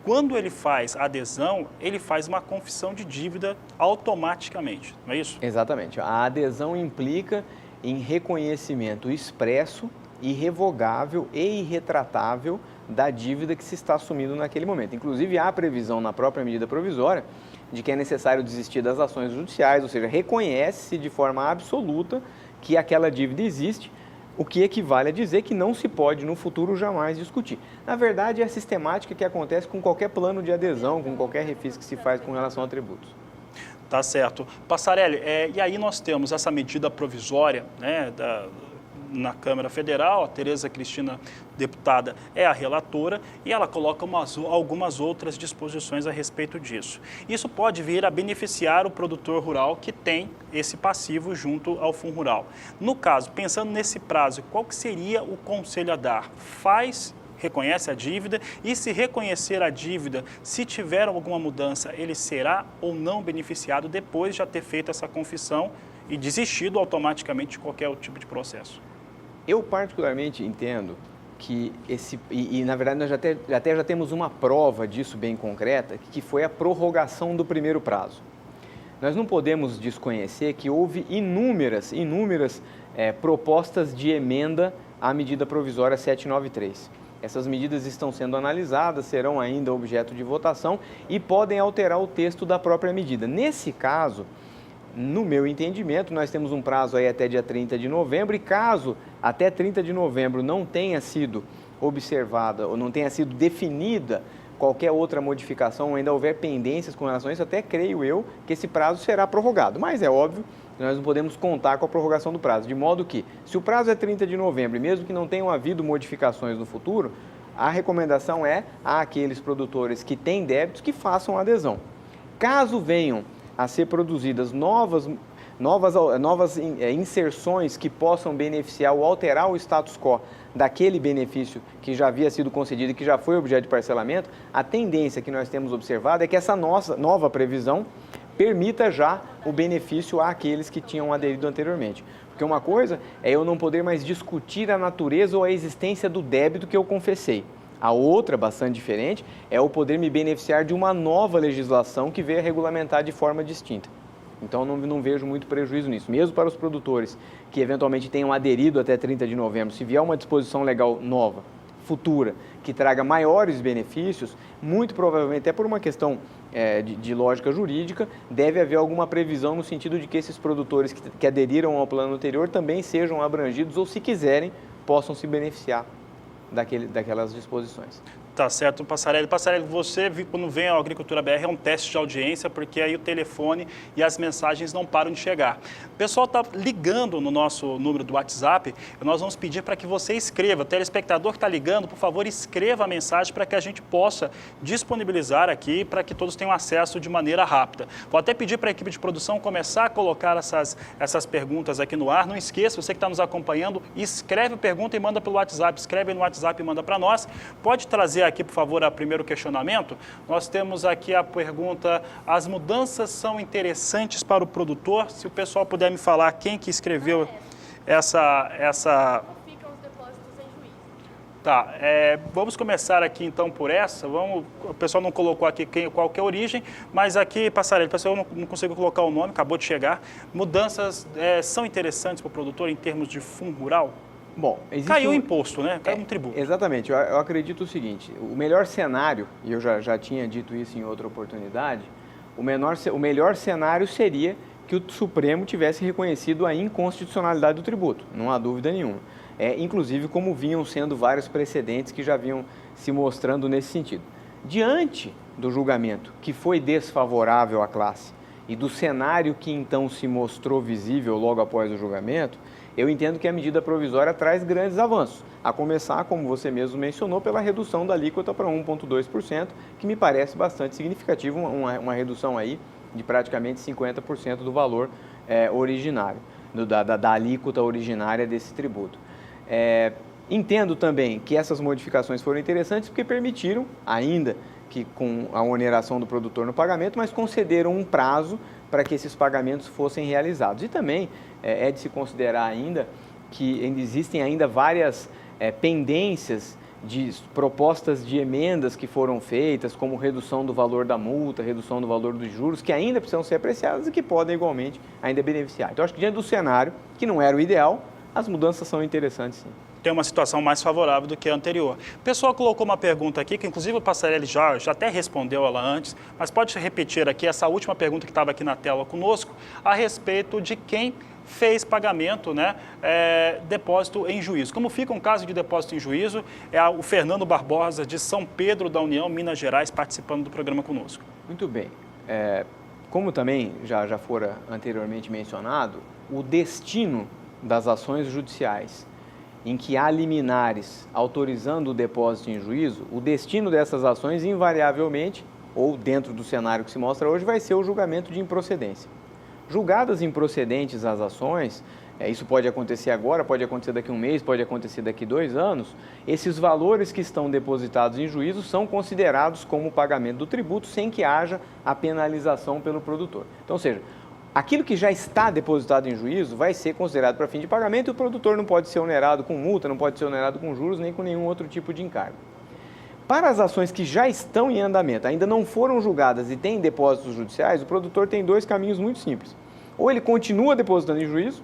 Quando ele faz a adesão, ele faz uma confissão de dívida automaticamente, não é isso? Exatamente. A adesão implica em reconhecimento expresso, irrevogável e irretratável da dívida que se está assumindo naquele momento. Inclusive, há previsão na própria medida provisória de que é necessário desistir das ações judiciais, ou seja, reconhece-se de forma absoluta que aquela dívida existe, o que equivale a dizer que não se pode no futuro jamais discutir. Na verdade, é a sistemática que acontece com qualquer plano de adesão, com qualquer refis que se faz com relação a tributos. Tá certo. Passarelli, e aí nós temos essa medida provisória, né, na Câmara Federal, a Tereza Cristina, deputada, é a relatora, e ela coloca algumas outras disposições a respeito disso. Isso pode vir a beneficiar o produtor rural que tem esse passivo junto ao Fundo Rural. No caso, pensando nesse prazo, qual que seria o conselho a dar? Reconhece a dívida e, se reconhecer a dívida, se tiver alguma mudança, ele será ou não beneficiado depois de já ter feito essa confissão e desistido automaticamente de qualquer tipo de processo? Eu particularmente entendo que na verdade nós já temos uma prova disso bem concreta, que foi a prorrogação do primeiro prazo. Nós não podemos desconhecer que houve inúmeras propostas de emenda à medida provisória 793. Essas medidas estão sendo analisadas, serão ainda objeto de votação e podem alterar o texto da própria medida. Nesse caso, no meu entendimento, nós temos um prazo aí até dia 30 de novembro e caso até 30 de novembro não tenha sido observada ou não tenha sido definida qualquer outra modificação, ou ainda houver pendências com relação a isso, até creio eu que esse prazo será prorrogado. Mas é óbvio que nós não podemos contar com a prorrogação do prazo, de modo que, se o prazo é 30 de novembro e mesmo que não tenham havido modificações no futuro, a recomendação é àqueles produtores que têm débitos que façam adesão. Caso venham a ser produzidas novas inserções que possam beneficiar ou alterar o status quo daquele benefício que já havia sido concedido e que já foi objeto de parcelamento, a tendência que nós temos observado é que essa nossa nova previsão permita já o benefício àqueles que tinham aderido anteriormente. Porque uma coisa é eu não poder mais discutir a natureza ou a existência do débito que eu confessei. A outra, bastante diferente, é o poder me beneficiar de uma nova legislação que venha regulamentar de forma distinta. Então, não vejo muito prejuízo nisso. Mesmo para os produtores que eventualmente tenham aderido até 30 de novembro, se vier uma disposição legal nova, futura, que traga maiores benefícios, muito provavelmente, até por uma questão de lógica jurídica, deve haver alguma previsão no sentido de que esses produtores que aderiram ao plano anterior também sejam abrangidos ou, se quiserem, possam se beneficiar daquelas disposições. Tá certo, Passarelli. Passarelli, você, quando vem ao Agricultura BR, é um teste de audiência, porque aí o telefone e as mensagens não param de chegar. O pessoal está ligando no nosso número do WhatsApp, e nós vamos pedir para que você escreva. O telespectador que está ligando, por favor, escreva a mensagem para que a gente possa disponibilizar aqui, para que todos tenham acesso de maneira rápida. Vou até pedir para a equipe de produção começar a colocar essas perguntas aqui no ar. Não esqueça, você que está nos acompanhando, escreve a pergunta e manda pelo WhatsApp. Escreve no WhatsApp e manda para nós. Pode trazer aqui, por favor, o primeiro questionamento. Nós temos aqui a pergunta: as mudanças são interessantes para o produtor? Se o pessoal puder me falar quem que escreveu essa... Ficam os depósitos em juízo. Tá, vamos começar aqui então por essa. O pessoal não colocou aqui qual que é a origem, mas aqui, Passarelli, o pessoal não conseguiu colocar o nome, acabou de chegar. Mudanças são interessantes para o produtor em termos de fundo rural? Bom, caiu o imposto, né? Caiu um tributo. Exatamente. Eu acredito o seguinte: o melhor cenário, e eu já tinha dito isso em outra oportunidade, o melhor cenário seria que o Supremo tivesse reconhecido a inconstitucionalidade do tributo, não há dúvida nenhuma. Inclusive, como vinham sendo vários precedentes que já vinham se mostrando nesse sentido. Diante do julgamento que foi desfavorável à classe e do cenário que então se mostrou visível logo após o julgamento, eu entendo que a medida provisória traz grandes avanços, a começar, como você mesmo mencionou, pela redução da alíquota para 1,2%, que me parece bastante significativo, uma redução aí de praticamente 50% do valor originário, da alíquota originária desse tributo. Entendo também que essas modificações foram interessantes porque permitiram, ainda que com a oneração do produtor no pagamento, mas concederam um prazo para que esses pagamentos fossem realizados. E também é de se considerar ainda que existem ainda várias pendências de propostas de emendas que foram feitas, como redução do valor da multa, redução do valor dos juros, que ainda precisam ser apreciadas e que podem igualmente ainda beneficiar. Então, acho que diante do cenário, que não era o ideal, as mudanças são interessantes, sim. Tem uma situação mais favorável do que a anterior. O pessoal colocou uma pergunta aqui, que inclusive o Passarelli já até respondeu ela antes, mas pode repetir aqui essa última pergunta que estava aqui na tela conosco, a respeito de quem fez pagamento, né, depósito em juízo. Como fica um caso de depósito em juízo, é o Fernando Barbosa, de São Pedro da União, Minas Gerais, participando do programa conosco. Muito bem. Como também já fora anteriormente mencionado, o destino das ações judiciais em que há liminares autorizando o depósito em juízo, o destino dessas ações invariavelmente, ou dentro do cenário que se mostra hoje, vai ser o julgamento de improcedência. Julgadas improcedentes as ações, isso pode acontecer agora, pode acontecer daqui a um mês, pode acontecer daqui a 2 anos, esses valores que estão depositados em juízo são considerados como pagamento do tributo sem que haja a penalização pelo produtor. Então, ou seja, aquilo que já está depositado em juízo vai ser considerado para fim de pagamento e o produtor não pode ser onerado com multa, não pode ser onerado com juros, nem com nenhum outro tipo de encargo. Para as ações que já estão em andamento, ainda não foram julgadas e têm depósitos judiciais, o produtor tem 2 caminhos muito simples. Ou ele continua depositando em juízo,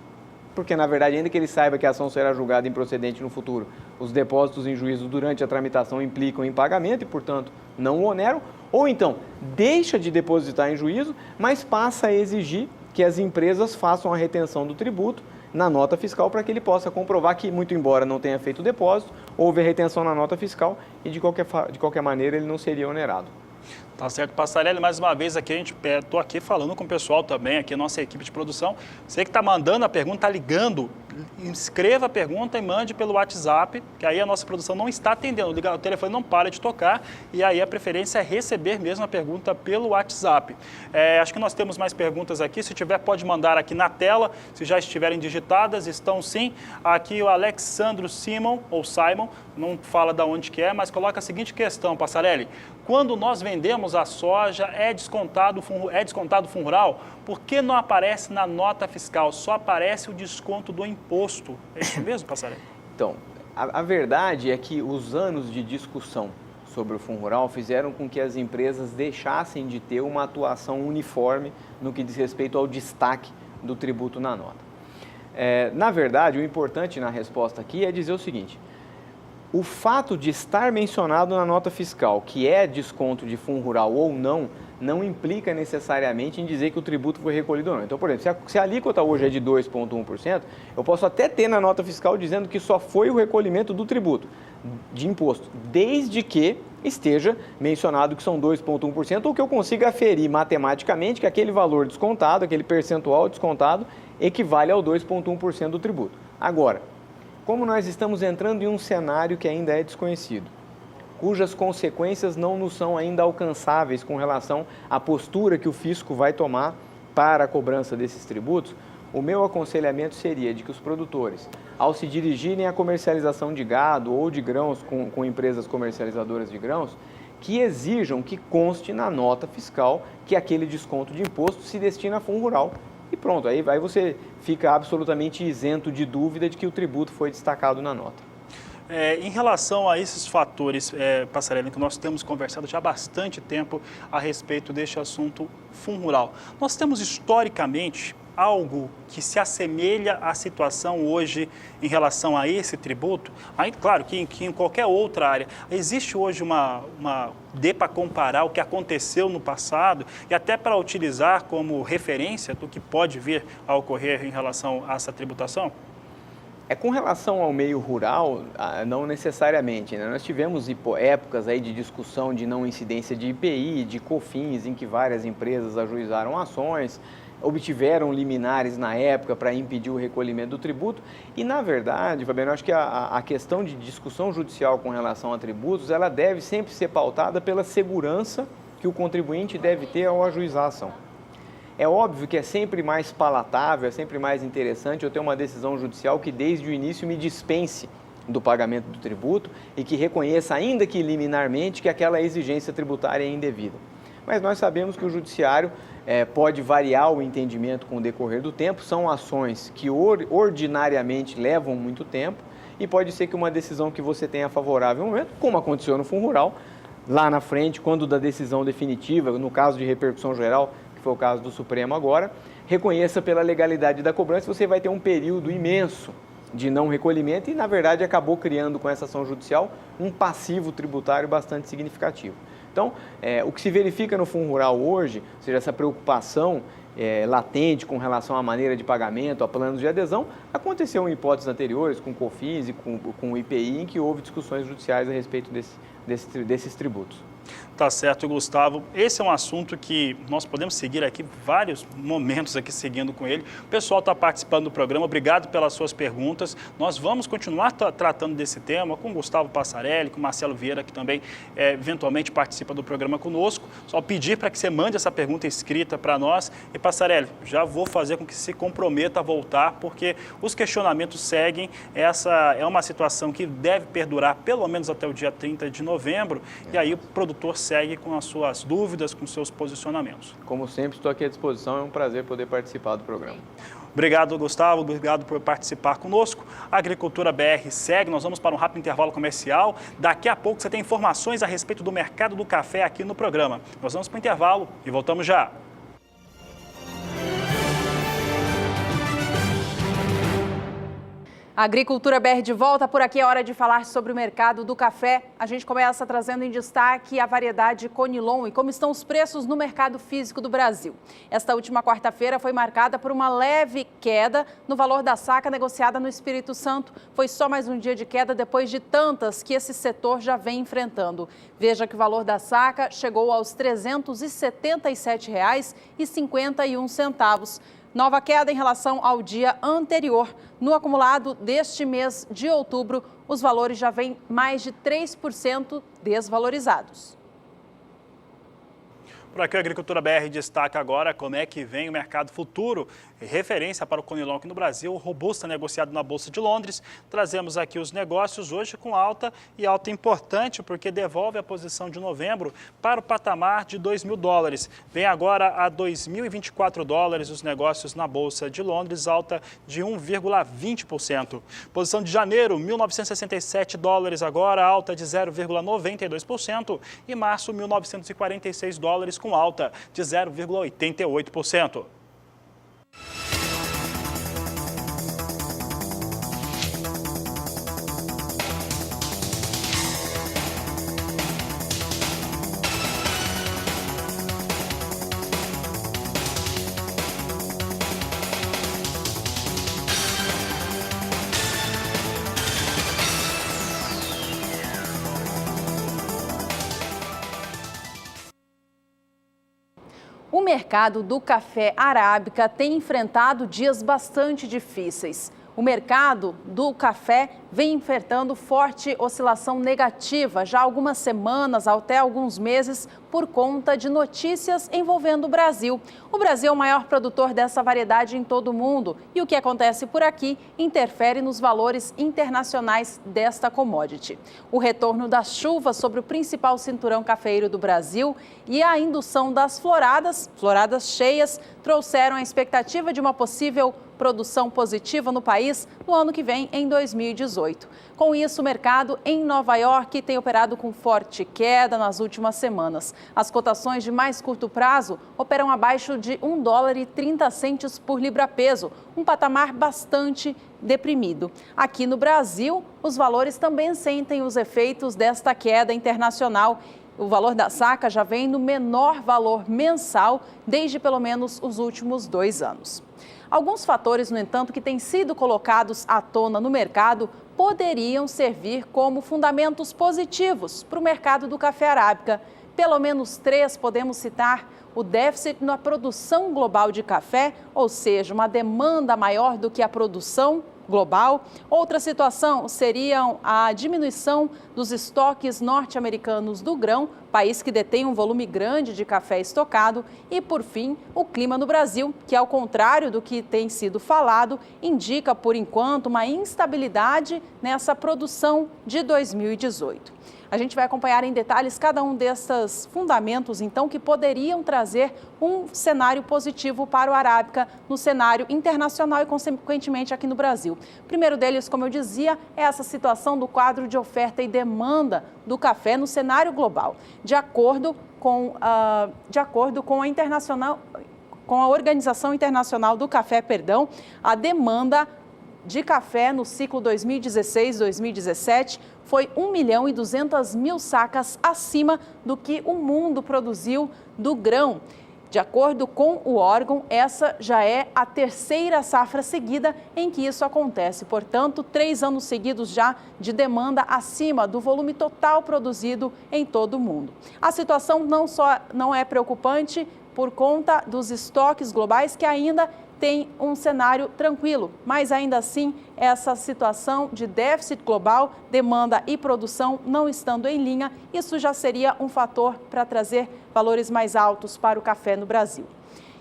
porque na verdade, ainda que ele saiba que a ação será julgada improcedente no futuro, os depósitos em juízo durante a tramitação implicam em pagamento e, portanto, não o oneram, ou então deixa de depositar em juízo, mas passa a exigir que as empresas façam a retenção do tributo na nota fiscal para que ele possa comprovar que, muito embora não tenha feito o depósito, houve a retenção na nota fiscal e, de qualquer maneira, ele não seria onerado. Tá certo, Passarelli, mais uma vez aqui, estou aqui falando com o pessoal também, aqui a nossa equipe de produção. Você que está mandando a pergunta, está ligando, escreva a pergunta e mande pelo WhatsApp, que aí a nossa produção não está atendendo, o telefone não para de tocar e aí a preferência é receber mesmo a pergunta pelo WhatsApp. Acho que nós temos mais perguntas aqui, se tiver pode mandar aqui na tela, se já estiverem digitadas, estão sim. Aqui o Alexandro Simon, não fala de onde que é, mas coloca a seguinte questão, Passarelli. Quando nós vendemos a soja, é descontado o fundo rural? Por que não aparece na nota fiscal? Só aparece o desconto do imposto. É isso mesmo, Passarelli? Então, a verdade é que os anos de discussão sobre o fundo rural fizeram com que as empresas deixassem de ter uma atuação uniforme no que diz respeito ao destaque do tributo na nota. Na verdade, o importante na resposta aqui é dizer o seguinte: o fato de estar mencionado na nota fiscal, que é desconto de fundo rural ou não, não implica necessariamente em dizer que o tributo foi recolhido ou não. Então, por exemplo, se a alíquota hoje é de 2,1%, eu posso até ter na nota fiscal dizendo que só foi o recolhimento do tributo, de imposto, desde que esteja mencionado que são 2,1% ou que eu consiga aferir matematicamente que aquele valor descontado, aquele percentual descontado, equivale ao 2,1% do tributo. Agora, como nós estamos entrando em um cenário que ainda é desconhecido, cujas consequências não nos são ainda alcançáveis com relação à postura que o fisco vai tomar para a cobrança desses tributos, o meu aconselhamento seria de que os produtores, ao se dirigirem à comercialização de gado ou de grãos com empresas comercializadoras de grãos, que exijam que conste na nota fiscal que aquele desconto de imposto se destina a fundo rural. E pronto, aí você fica absolutamente isento de dúvida de que o tributo foi destacado na nota. Em relação a esses fatores, Passarelli, que nós temos conversado já há bastante tempo a respeito deste assunto fundo rural, nós temos historicamente algo que se assemelha à situação hoje em relação a esse tributo? Aí, claro que em qualquer outra área. Existe hoje dê para comparar o que aconteceu no passado e até para utilizar como referência do que pode vir a ocorrer em relação a essa tributação? Com relação ao meio rural, não necessariamente, né? Nós tivemos épocas aí de discussão de não incidência de IPI, de COFINS, em que várias empresas ajuizaram ações, obtiveram liminares na época para impedir o recolhimento do tributo. E, na verdade, Fabiano, eu acho que a questão de discussão judicial com relação a tributos, ela deve sempre ser pautada pela segurança que o contribuinte deve ter ao ajuizar a ação. É óbvio que é sempre mais palatável, é sempre mais interessante eu ter uma decisão judicial que desde o início me dispense do pagamento do tributo e que reconheça, ainda que liminarmente, que aquela exigência tributária é indevida. Mas nós sabemos que o judiciário pode variar o entendimento com o decorrer do tempo, são ações que ordinariamente levam muito tempo e pode ser que uma decisão que você tenha favorável no momento, como aconteceu no Fundo Rural, lá na frente, quando da decisão definitiva, no caso de repercussão geral, que foi o caso do Supremo agora, reconheça pela legalidade da cobrança, você vai ter um período imenso de não recolhimento e, na verdade, acabou criando com essa ação judicial um passivo tributário bastante significativo. Então, o que se verifica no Fundo Rural hoje, ou seja, essa preocupação latente com relação à maneira de pagamento, a planos de adesão, aconteceu em hipóteses anteriores, com o COFINS e com o IPI, em que houve discussões judiciais a respeito desses tributos. Tá certo, Gustavo. Esse é um assunto que nós podemos seguir aqui vários momentos aqui seguindo com ele. O pessoal está participando do programa, obrigado pelas suas perguntas. Nós vamos continuar tratando desse tema com o Gustavo Passarelli, com o Marcelo Vieira, que também eventualmente participa do programa conosco. Só pedir para que você mande essa pergunta escrita para nós. E Passarelli, já vou fazer com que se comprometa a voltar, porque os questionamentos seguem. Essa é uma situação que deve perdurar pelo menos até o dia 30 de novembro. E aí o produtor segue com as suas dúvidas, com seus posicionamentos. Como sempre, estou aqui à disposição, é um prazer poder participar do programa. Obrigado, Gustavo, obrigado por participar conosco. A Agricultura BR segue, nós vamos para um rápido intervalo comercial. Daqui a pouco você tem informações a respeito do mercado do café aqui no programa. Nós vamos para o intervalo e voltamos já. A Agricultura BR de volta, por aqui é hora de falar sobre o mercado do café. A gente começa trazendo em destaque a variedade Conilon e como estão os preços no mercado físico do Brasil. Esta última quarta-feira foi marcada por uma leve queda no valor da saca negociada no Espírito Santo. Foi só mais um dia de queda depois de tantas que esse setor já vem enfrentando. Veja que o valor da saca chegou aos R$ 377,51. Nova queda em relação ao dia anterior. No acumulado deste mês de outubro, os valores já vêm mais de 3% desvalorizados. Por aqui, a Agricultura BR destaca agora como é que vem o mercado futuro, referência para o Conilon aqui no Brasil, robusta, negociado na Bolsa de Londres. Trazemos aqui os negócios hoje com alta e alta importante, porque devolve a posição de novembro para o patamar de $2.000. Vem agora a $2.024 os negócios na Bolsa de Londres, alta de 1,20%. Posição de janeiro, $1.967 agora, alta de 0,92%. E março, $1.946 com alta de 0,88%. O mercado do café arábica tem enfrentado dias bastante difíceis. O mercado do café vem enfrentando forte oscilação negativa já há algumas semanas, até alguns meses, por conta de notícias envolvendo o Brasil. O Brasil é o maior produtor dessa variedade em todo o mundo e o que acontece por aqui interfere nos valores internacionais desta commodity. O retorno das chuvas sobre o principal cinturão cafeeiro do Brasil e a indução das floradas cheias, trouxeram a expectativa de uma possível produção positiva no país no ano que vem, em 2018. Com isso, o mercado em Nova York tem operado com forte queda nas últimas semanas. As cotações de mais curto prazo operam abaixo de $1,30 por libra-peso, um patamar bastante deprimido. Aqui no Brasil, os valores também sentem os efeitos desta queda internacional. O valor da saca já vem no menor valor mensal desde pelo menos os últimos 2 anos. Alguns fatores, no entanto, que têm sido colocados à tona no mercado poderiam servir como fundamentos positivos para o mercado do café arábica. Pelo menos 3 podemos citar: o déficit na produção global de café, ou seja, uma demanda maior do que a produção global. Outra situação seria a diminuição dos estoques norte-americanos do grão, país que detém um volume grande de café estocado. E, por fim, o clima no Brasil, que, ao contrário do que tem sido falado, indica, por enquanto, uma instabilidade nessa produção de 2018. A gente vai acompanhar em detalhes cada um desses fundamentos, então, que poderiam trazer um cenário positivo para o Arábica no cenário internacional e, consequentemente, aqui no Brasil. O primeiro deles, como eu dizia, é essa situação do quadro de oferta e demanda do café no cenário global. De acordo com a Organização Internacional do Café, a demanda de café no ciclo 2016-2017 foi 1.200.000 sacas acima do que o mundo produziu do grão. De acordo com o órgão, essa já é a terceira safra seguida em que isso acontece. Portanto, 3 anos seguidos já de demanda acima do volume total produzido em todo o mundo. A situação não é preocupante por conta dos estoques globais que ainda tem um cenário tranquilo, mas ainda assim essa situação de déficit global, demanda e produção não estando em linha, isso já seria um fator para trazer valores mais altos para o café no Brasil.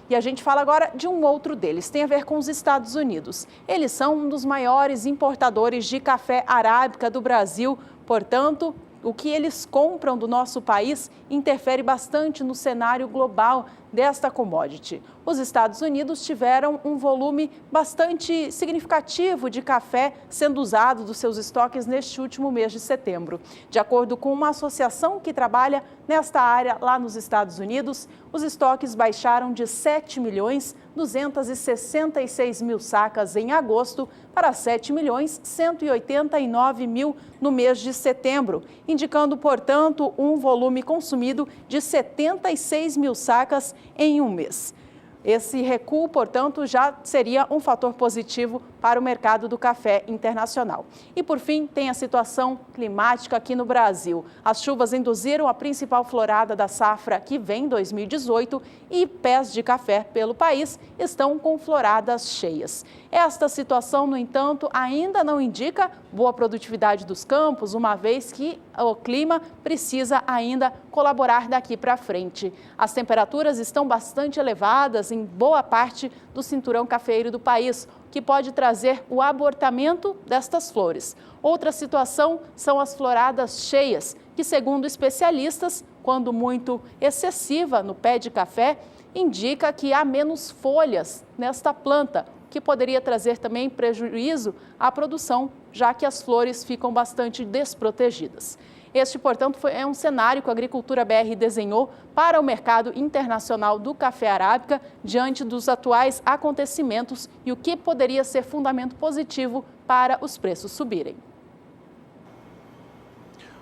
E a gente fala agora de um outro deles, tem a ver com os Estados Unidos. Eles são um dos maiores importadores de café arábica do Brasil, portanto, o que eles compram do nosso país interfere bastante no cenário global desta commodity. Os Estados Unidos tiveram um volume bastante significativo de café sendo usado dos seus estoques neste último mês de setembro. De acordo com uma associação que trabalha nesta área lá nos Estados Unidos, os estoques baixaram de 7.266.000 sacas em agosto para 7.189.000 no mês de setembro, indicando, portanto, um volume consumido de 76.000 sacas em um mês. Esse recuo, portanto, já seria um fator positivo para o mercado do café internacional. E, por fim, tem a situação climática aqui no Brasil. As chuvas induziram a principal florada da safra que vem 2018 e pés de café pelo país estão com floradas cheias. Esta situação, no entanto, ainda não indica boa produtividade dos campos, uma vez que o clima precisa ainda colaborar daqui para frente. As temperaturas estão bastante elevadas em boa parte do cinturão cafeeiro do país, que pode trazer o abortamento destas flores. Outra situação são as floradas cheias, que, segundo especialistas, quando muito excessiva no pé de café, indica que há menos folhas nesta planta, que poderia trazer também prejuízo à produção, já que as flores ficam bastante desprotegidas. Este, portanto, é um cenário que a Agricultura BR desenhou para o mercado internacional do café arábica diante dos atuais acontecimentos e o que poderia ser fundamento positivo para os preços subirem.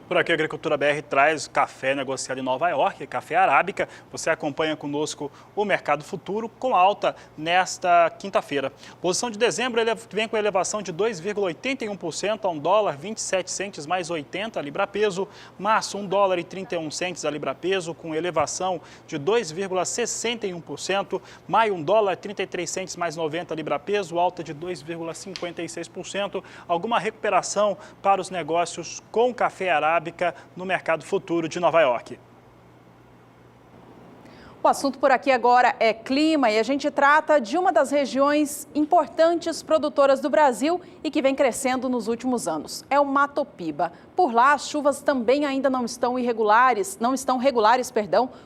Por aqui, a Agricultura BR traz café negociado em Nova York, café arábica. Você acompanha conosco o mercado futuro com alta nesta quinta-feira. Posição de dezembro ele vem com elevação de 2,81% a $1,27 mais 80 a libra-peso. Março, $1,31 a libra-peso, com elevação de 2,61%. Maio, $1,33 mais 90 a libra-peso, alta de 2,56%. Alguma recuperação para os negócios com café arábica no mercado futuro de Nova York. O assunto por aqui agora é clima e a gente trata de uma das regiões importantes produtoras do Brasil e que vem crescendo nos últimos anos. É o Mato Piba. Por lá, as chuvas também ainda não estão regulares,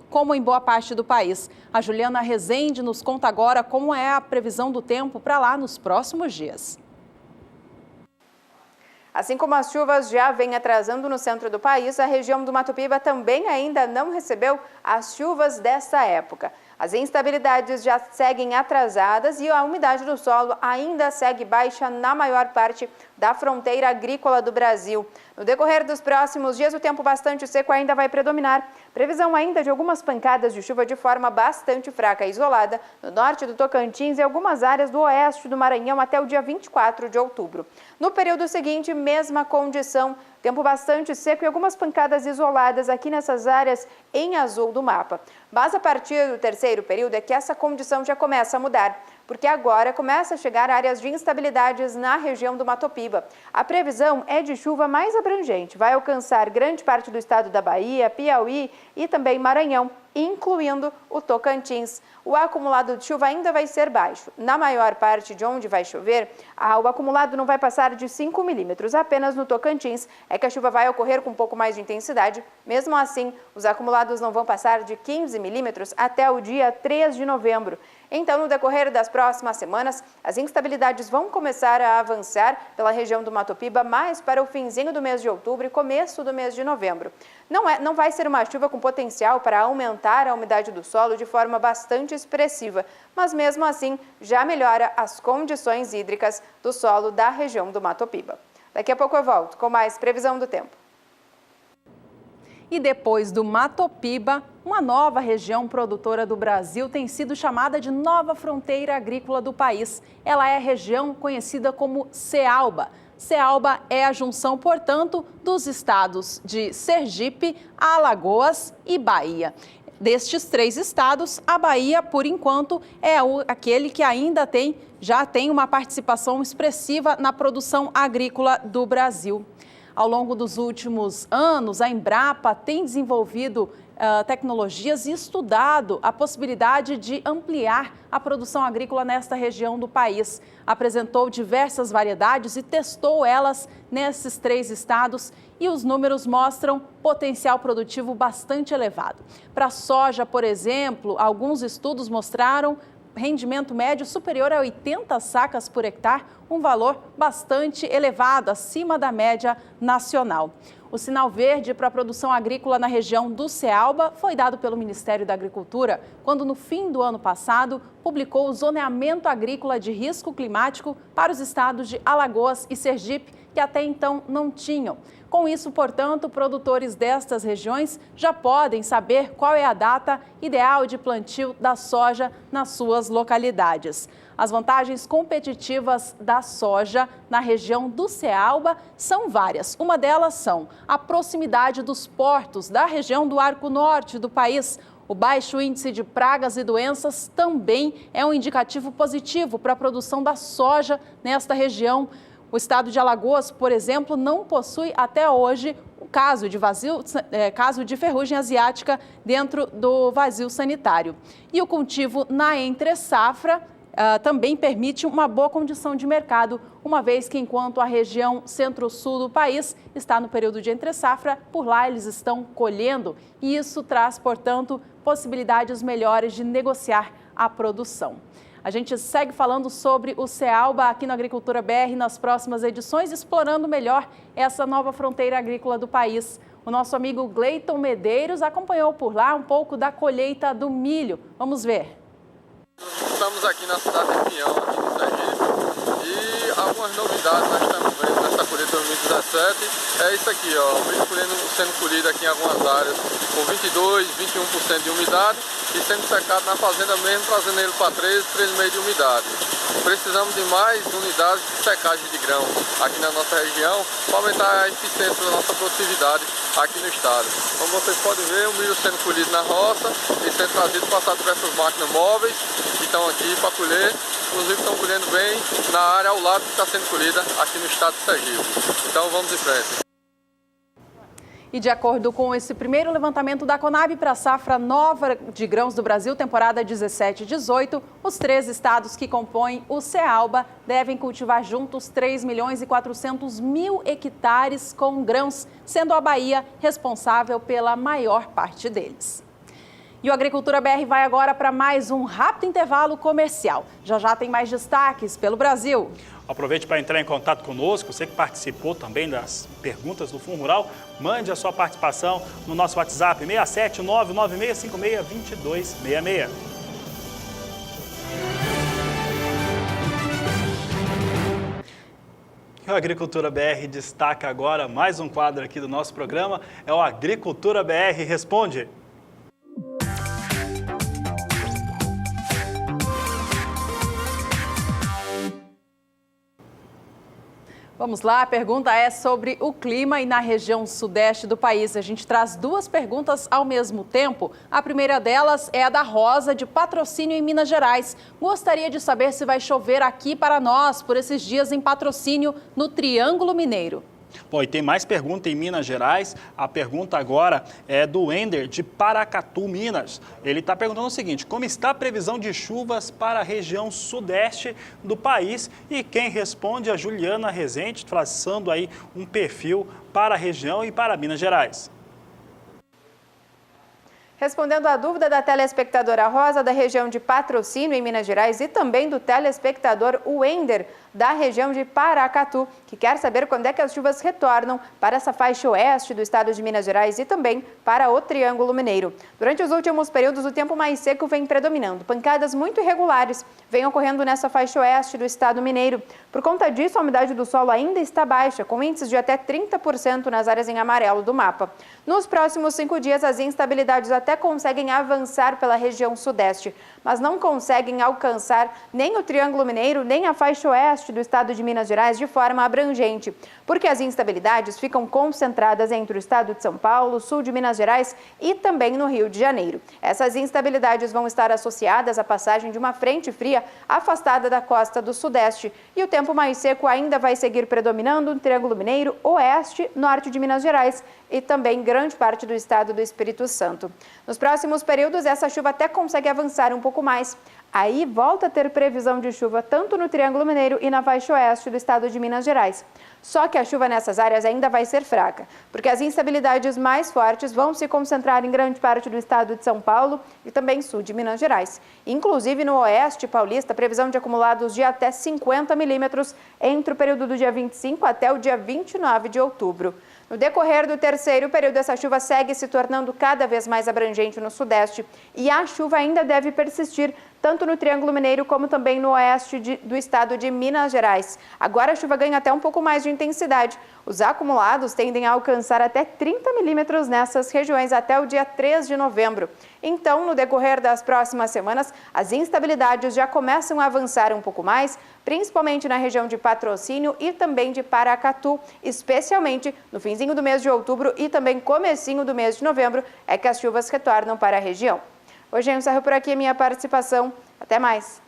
como em boa parte do país. A Juliana Rezende nos conta agora como é a previsão do tempo para lá nos próximos dias. Assim como as chuvas já vêm atrasando no centro do país, a região do Mato Piba também ainda não recebeu as chuvas dessa época. As instabilidades já seguem atrasadas e a umidade do solo ainda segue baixa na maior parte da fronteira agrícola do Brasil. No decorrer dos próximos dias, o tempo bastante seco ainda vai predominar. Previsão ainda de algumas pancadas de chuva de forma bastante fraca e isolada no norte do Tocantins e algumas áreas do oeste do Maranhão até o dia 24 de outubro. No período seguinte, mesma condição, tempo bastante seco e algumas pancadas isoladas aqui nessas áreas em azul do mapa. Mas a partir do terceiro período é que essa condição já começa a mudar, porque agora começa a chegar áreas de instabilidades na região do Mato Piba. A previsão é de chuva mais abrangente, vai alcançar grande parte do estado da Bahia, Piauí e também Maranhão, incluindo o Tocantins. O acumulado de chuva ainda vai ser baixo. Na maior parte de onde vai chover, o acumulado não vai passar de 5 milímetros. Apenas no Tocantins é que a chuva vai ocorrer com um pouco mais de intensidade. Mesmo assim, os acumulados não vão passar de 15 milímetros até o dia 3 de novembro. Então, no decorrer das próximas semanas, as instabilidades vão começar a avançar pela região do Mato Piba, mais para o finzinho do mês de outubro e começo do mês de novembro. Não vai ser uma chuva com potencial para aumentar a umidade do solo de forma bastante expressiva, mas mesmo assim já melhora as condições hídricas do solo da região do Mato Piba. Daqui a pouco eu volto com mais previsão do tempo. E depois do Mato Piba, uma nova região produtora do Brasil tem sido chamada de nova fronteira agrícola do país. Ela é a região conhecida como Cealba. Cealba é a junção, portanto, dos estados de Sergipe, Alagoas e Bahia. Destes 3 estados, a Bahia, por enquanto, é aquele que ainda já tem uma participação expressiva na produção agrícola do Brasil. Ao longo dos últimos anos, a Embrapa tem desenvolvido tecnologias e estudado a possibilidade de ampliar a produção agrícola nesta região do país. Apresentou diversas variedades e testou elas nesses 3 estados e os números mostram potencial produtivo bastante elevado. Para a soja, por exemplo, alguns estudos mostraram rendimento médio superior a 80 sacas por hectare, um valor bastante elevado, acima da média nacional. O sinal verde para a produção agrícola na região do Cealba foi dado pelo Ministério da Agricultura, quando no fim do ano passado publicou o zoneamento agrícola de risco climático para os estados de Alagoas e Sergipe, que até então não tinham. Com isso, portanto, produtores destas regiões já podem saber qual é a data ideal de plantio da soja nas suas localidades. As vantagens competitivas da soja na região do Cealba são várias. Uma delas são a proximidade dos portos da região do Arco Norte do país. O baixo índice de pragas e doenças também é um indicativo positivo para a produção da soja nesta região. O estado de Alagoas, por exemplo, não possui até hoje o caso de ferrugem asiática dentro do vazio sanitário. E o cultivo na entre-safra também permite uma boa condição de mercado, uma vez que enquanto a região centro-sul do país está no período de entre-safra, por lá eles estão colhendo e isso traz, portanto, possibilidades melhores de negociar a produção. A gente segue falando sobre o Cealba aqui no Agricultura BR nas próximas edições, explorando melhor essa nova fronteira agrícola do país. O nosso amigo Gleiton Medeiros acompanhou por lá um pouco da colheita do milho. Vamos ver. Estamos aqui na cidade de Pião, aqui no Sergipe, e algumas novidades nós estamos vendo nesta colheita 2017. É isso aqui, ó, o milho sendo colhido aqui em algumas áreas com 22, 21% de umidade e sendo secado na fazenda mesmo, trazendo ele para 13, 13,5% de umidade. Precisamos de mais unidades de secagem de grão aqui na nossa região para aumentar a eficiência da nossa produtividade aqui no estado. Como vocês podem ver, o milho sendo colhido na roça e sendo trazido, passado por essas máquinas móveis que estão aqui para colher, inclusive estão colhendo bem na área ao lado que está sendo colhida aqui no estado de Sergipe. Então vamos em frente. E de acordo com esse primeiro levantamento da Conab para a safra nova de grãos do Brasil, temporada 17 e 18, os 3 estados que compõem o Cealba devem cultivar juntos 3.400.000 hectares com grãos, sendo a Bahia responsável pela maior parte deles. E o Agricultura BR vai agora para mais um rápido intervalo comercial. Já tem mais destaques pelo Brasil. Aproveite para entrar em contato conosco, você que participou também das perguntas do Fundo Rural, mande a sua participação no nosso WhatsApp 67996562266. O Agricultura BR destaca agora mais um quadro aqui do nosso programa, é o Agricultura BR Responde. Vamos lá, a pergunta é sobre o clima e na região sudeste do país. A gente traz duas perguntas ao mesmo tempo. A primeira delas é a da Rosa, de Patrocínio, em Minas Gerais. Gostaria de saber se vai chover aqui para nós por esses dias em Patrocínio, no Triângulo Mineiro. Bom, e tem mais pergunta em Minas Gerais. A pergunta agora é do Wender, de Paracatu, Minas. Ele está perguntando o seguinte: como está a previsão de chuvas para a região sudeste do país? E quem responde é a Juliana Rezende, traçando aí um perfil para a região e para Minas Gerais. Respondendo à dúvida da telespectadora Rosa, da região de Patrocínio, em Minas Gerais, e também do telespectador Wender, da região de Paracatu, que quer saber quando é que as chuvas retornam para essa faixa oeste do estado de Minas Gerais e também para o Triângulo Mineiro. Durante os últimos períodos, o tempo mais seco vem predominando. Pancadas muito irregulares vêm ocorrendo nessa faixa oeste do estado mineiro. Por conta disso, a umidade do solo ainda está baixa, com índices de até 30% nas áreas em amarelo do mapa. Nos próximos 5 dias, as instabilidades até conseguem avançar pela região sudeste, mas não conseguem alcançar nem o Triângulo Mineiro, nem a faixa oeste do estado de Minas Gerais de forma abrangente, porque as instabilidades ficam concentradas entre o estado de São Paulo, sul de Minas Gerais e também no Rio de Janeiro. Essas instabilidades vão estar associadas à passagem de uma frente fria afastada da costa do sudeste, e o tempo mais seco ainda vai seguir predominando no Triângulo Mineiro, oeste, norte de Minas Gerais e também grande parte do estado do Espírito Santo. Nos próximos períodos, essa chuva até consegue avançar um pouco mais. Aí volta a ter previsão de chuva tanto no Triângulo Mineiro e na faixa oeste do estado de Minas Gerais. Só que a chuva nessas áreas ainda vai ser fraca, porque as instabilidades mais fortes vão se concentrar em grande parte do estado de São Paulo e também sul de Minas Gerais. Inclusive no oeste paulista, previsão de acumulados de até 50 milímetros entre o período do dia 25 até o dia 29 de outubro. No decorrer do terceiro período, essa chuva segue se tornando cada vez mais abrangente no sudeste e a chuva ainda deve persistir tanto no Triângulo Mineiro como também no oeste do estado de Minas Gerais. Agora a chuva ganha até um pouco mais de intensidade. Os acumulados tendem a alcançar até 30 milímetros nessas regiões até o dia 3 de novembro. Então, no decorrer das próximas semanas, as instabilidades já começam a avançar um pouco mais, principalmente na região de Patrocínio e também de Paracatu, especialmente no finzinho do mês de outubro e também comecinho do mês de novembro, é que as chuvas retornam para a região. Hoje eu encerro por aqui a minha participação. Até mais.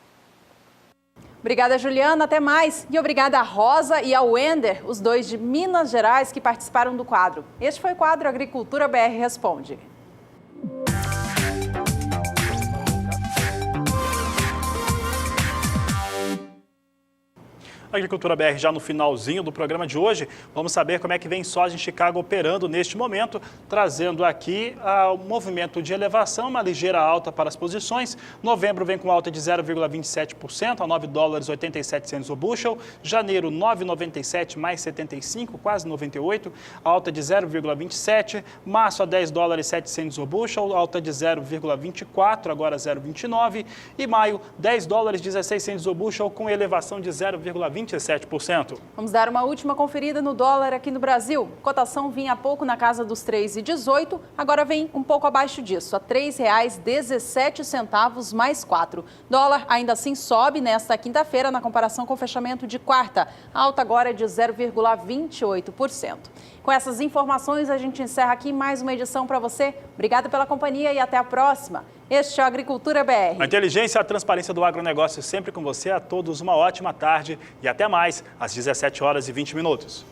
Obrigada, Juliana. Até mais. E obrigada a Rosa e ao Wender, os dois de Minas Gerais que participaram do quadro. Este foi o quadro Agricultura BR Responde. Agricultura BR já no finalzinho do programa de hoje. Vamos saber como é que vem soja em Chicago operando neste momento, trazendo aqui o movimento de elevação, uma ligeira alta para as posições. Novembro vem com alta de 0,27% a 9 dólares 87 centos o bushel. Janeiro 9,97 mais 75, quase 98, alta de 0,27. Março a 10 dólares 7 centos o bushel, alta de 0,24, agora 0,29. E maio 10 dólares 16 centos o bushel com elevação de 0,27%. Vamos dar uma última conferida no dólar aqui no Brasil. Cotação vinha há pouco na casa dos 3,18, agora vem um pouco abaixo disso, a R$ 3,17 mais 4. Dólar ainda assim sobe nesta quinta-feira na comparação com o fechamento de quarta. A alta agora é de 0,28%. Com essas informações, a gente encerra aqui mais uma edição para você. Obrigada pela companhia e até a próxima. Este é o Agricultura BR. A inteligência e a transparência do agronegócio sempre com você. A todos uma ótima tarde e até mais, às 17h20.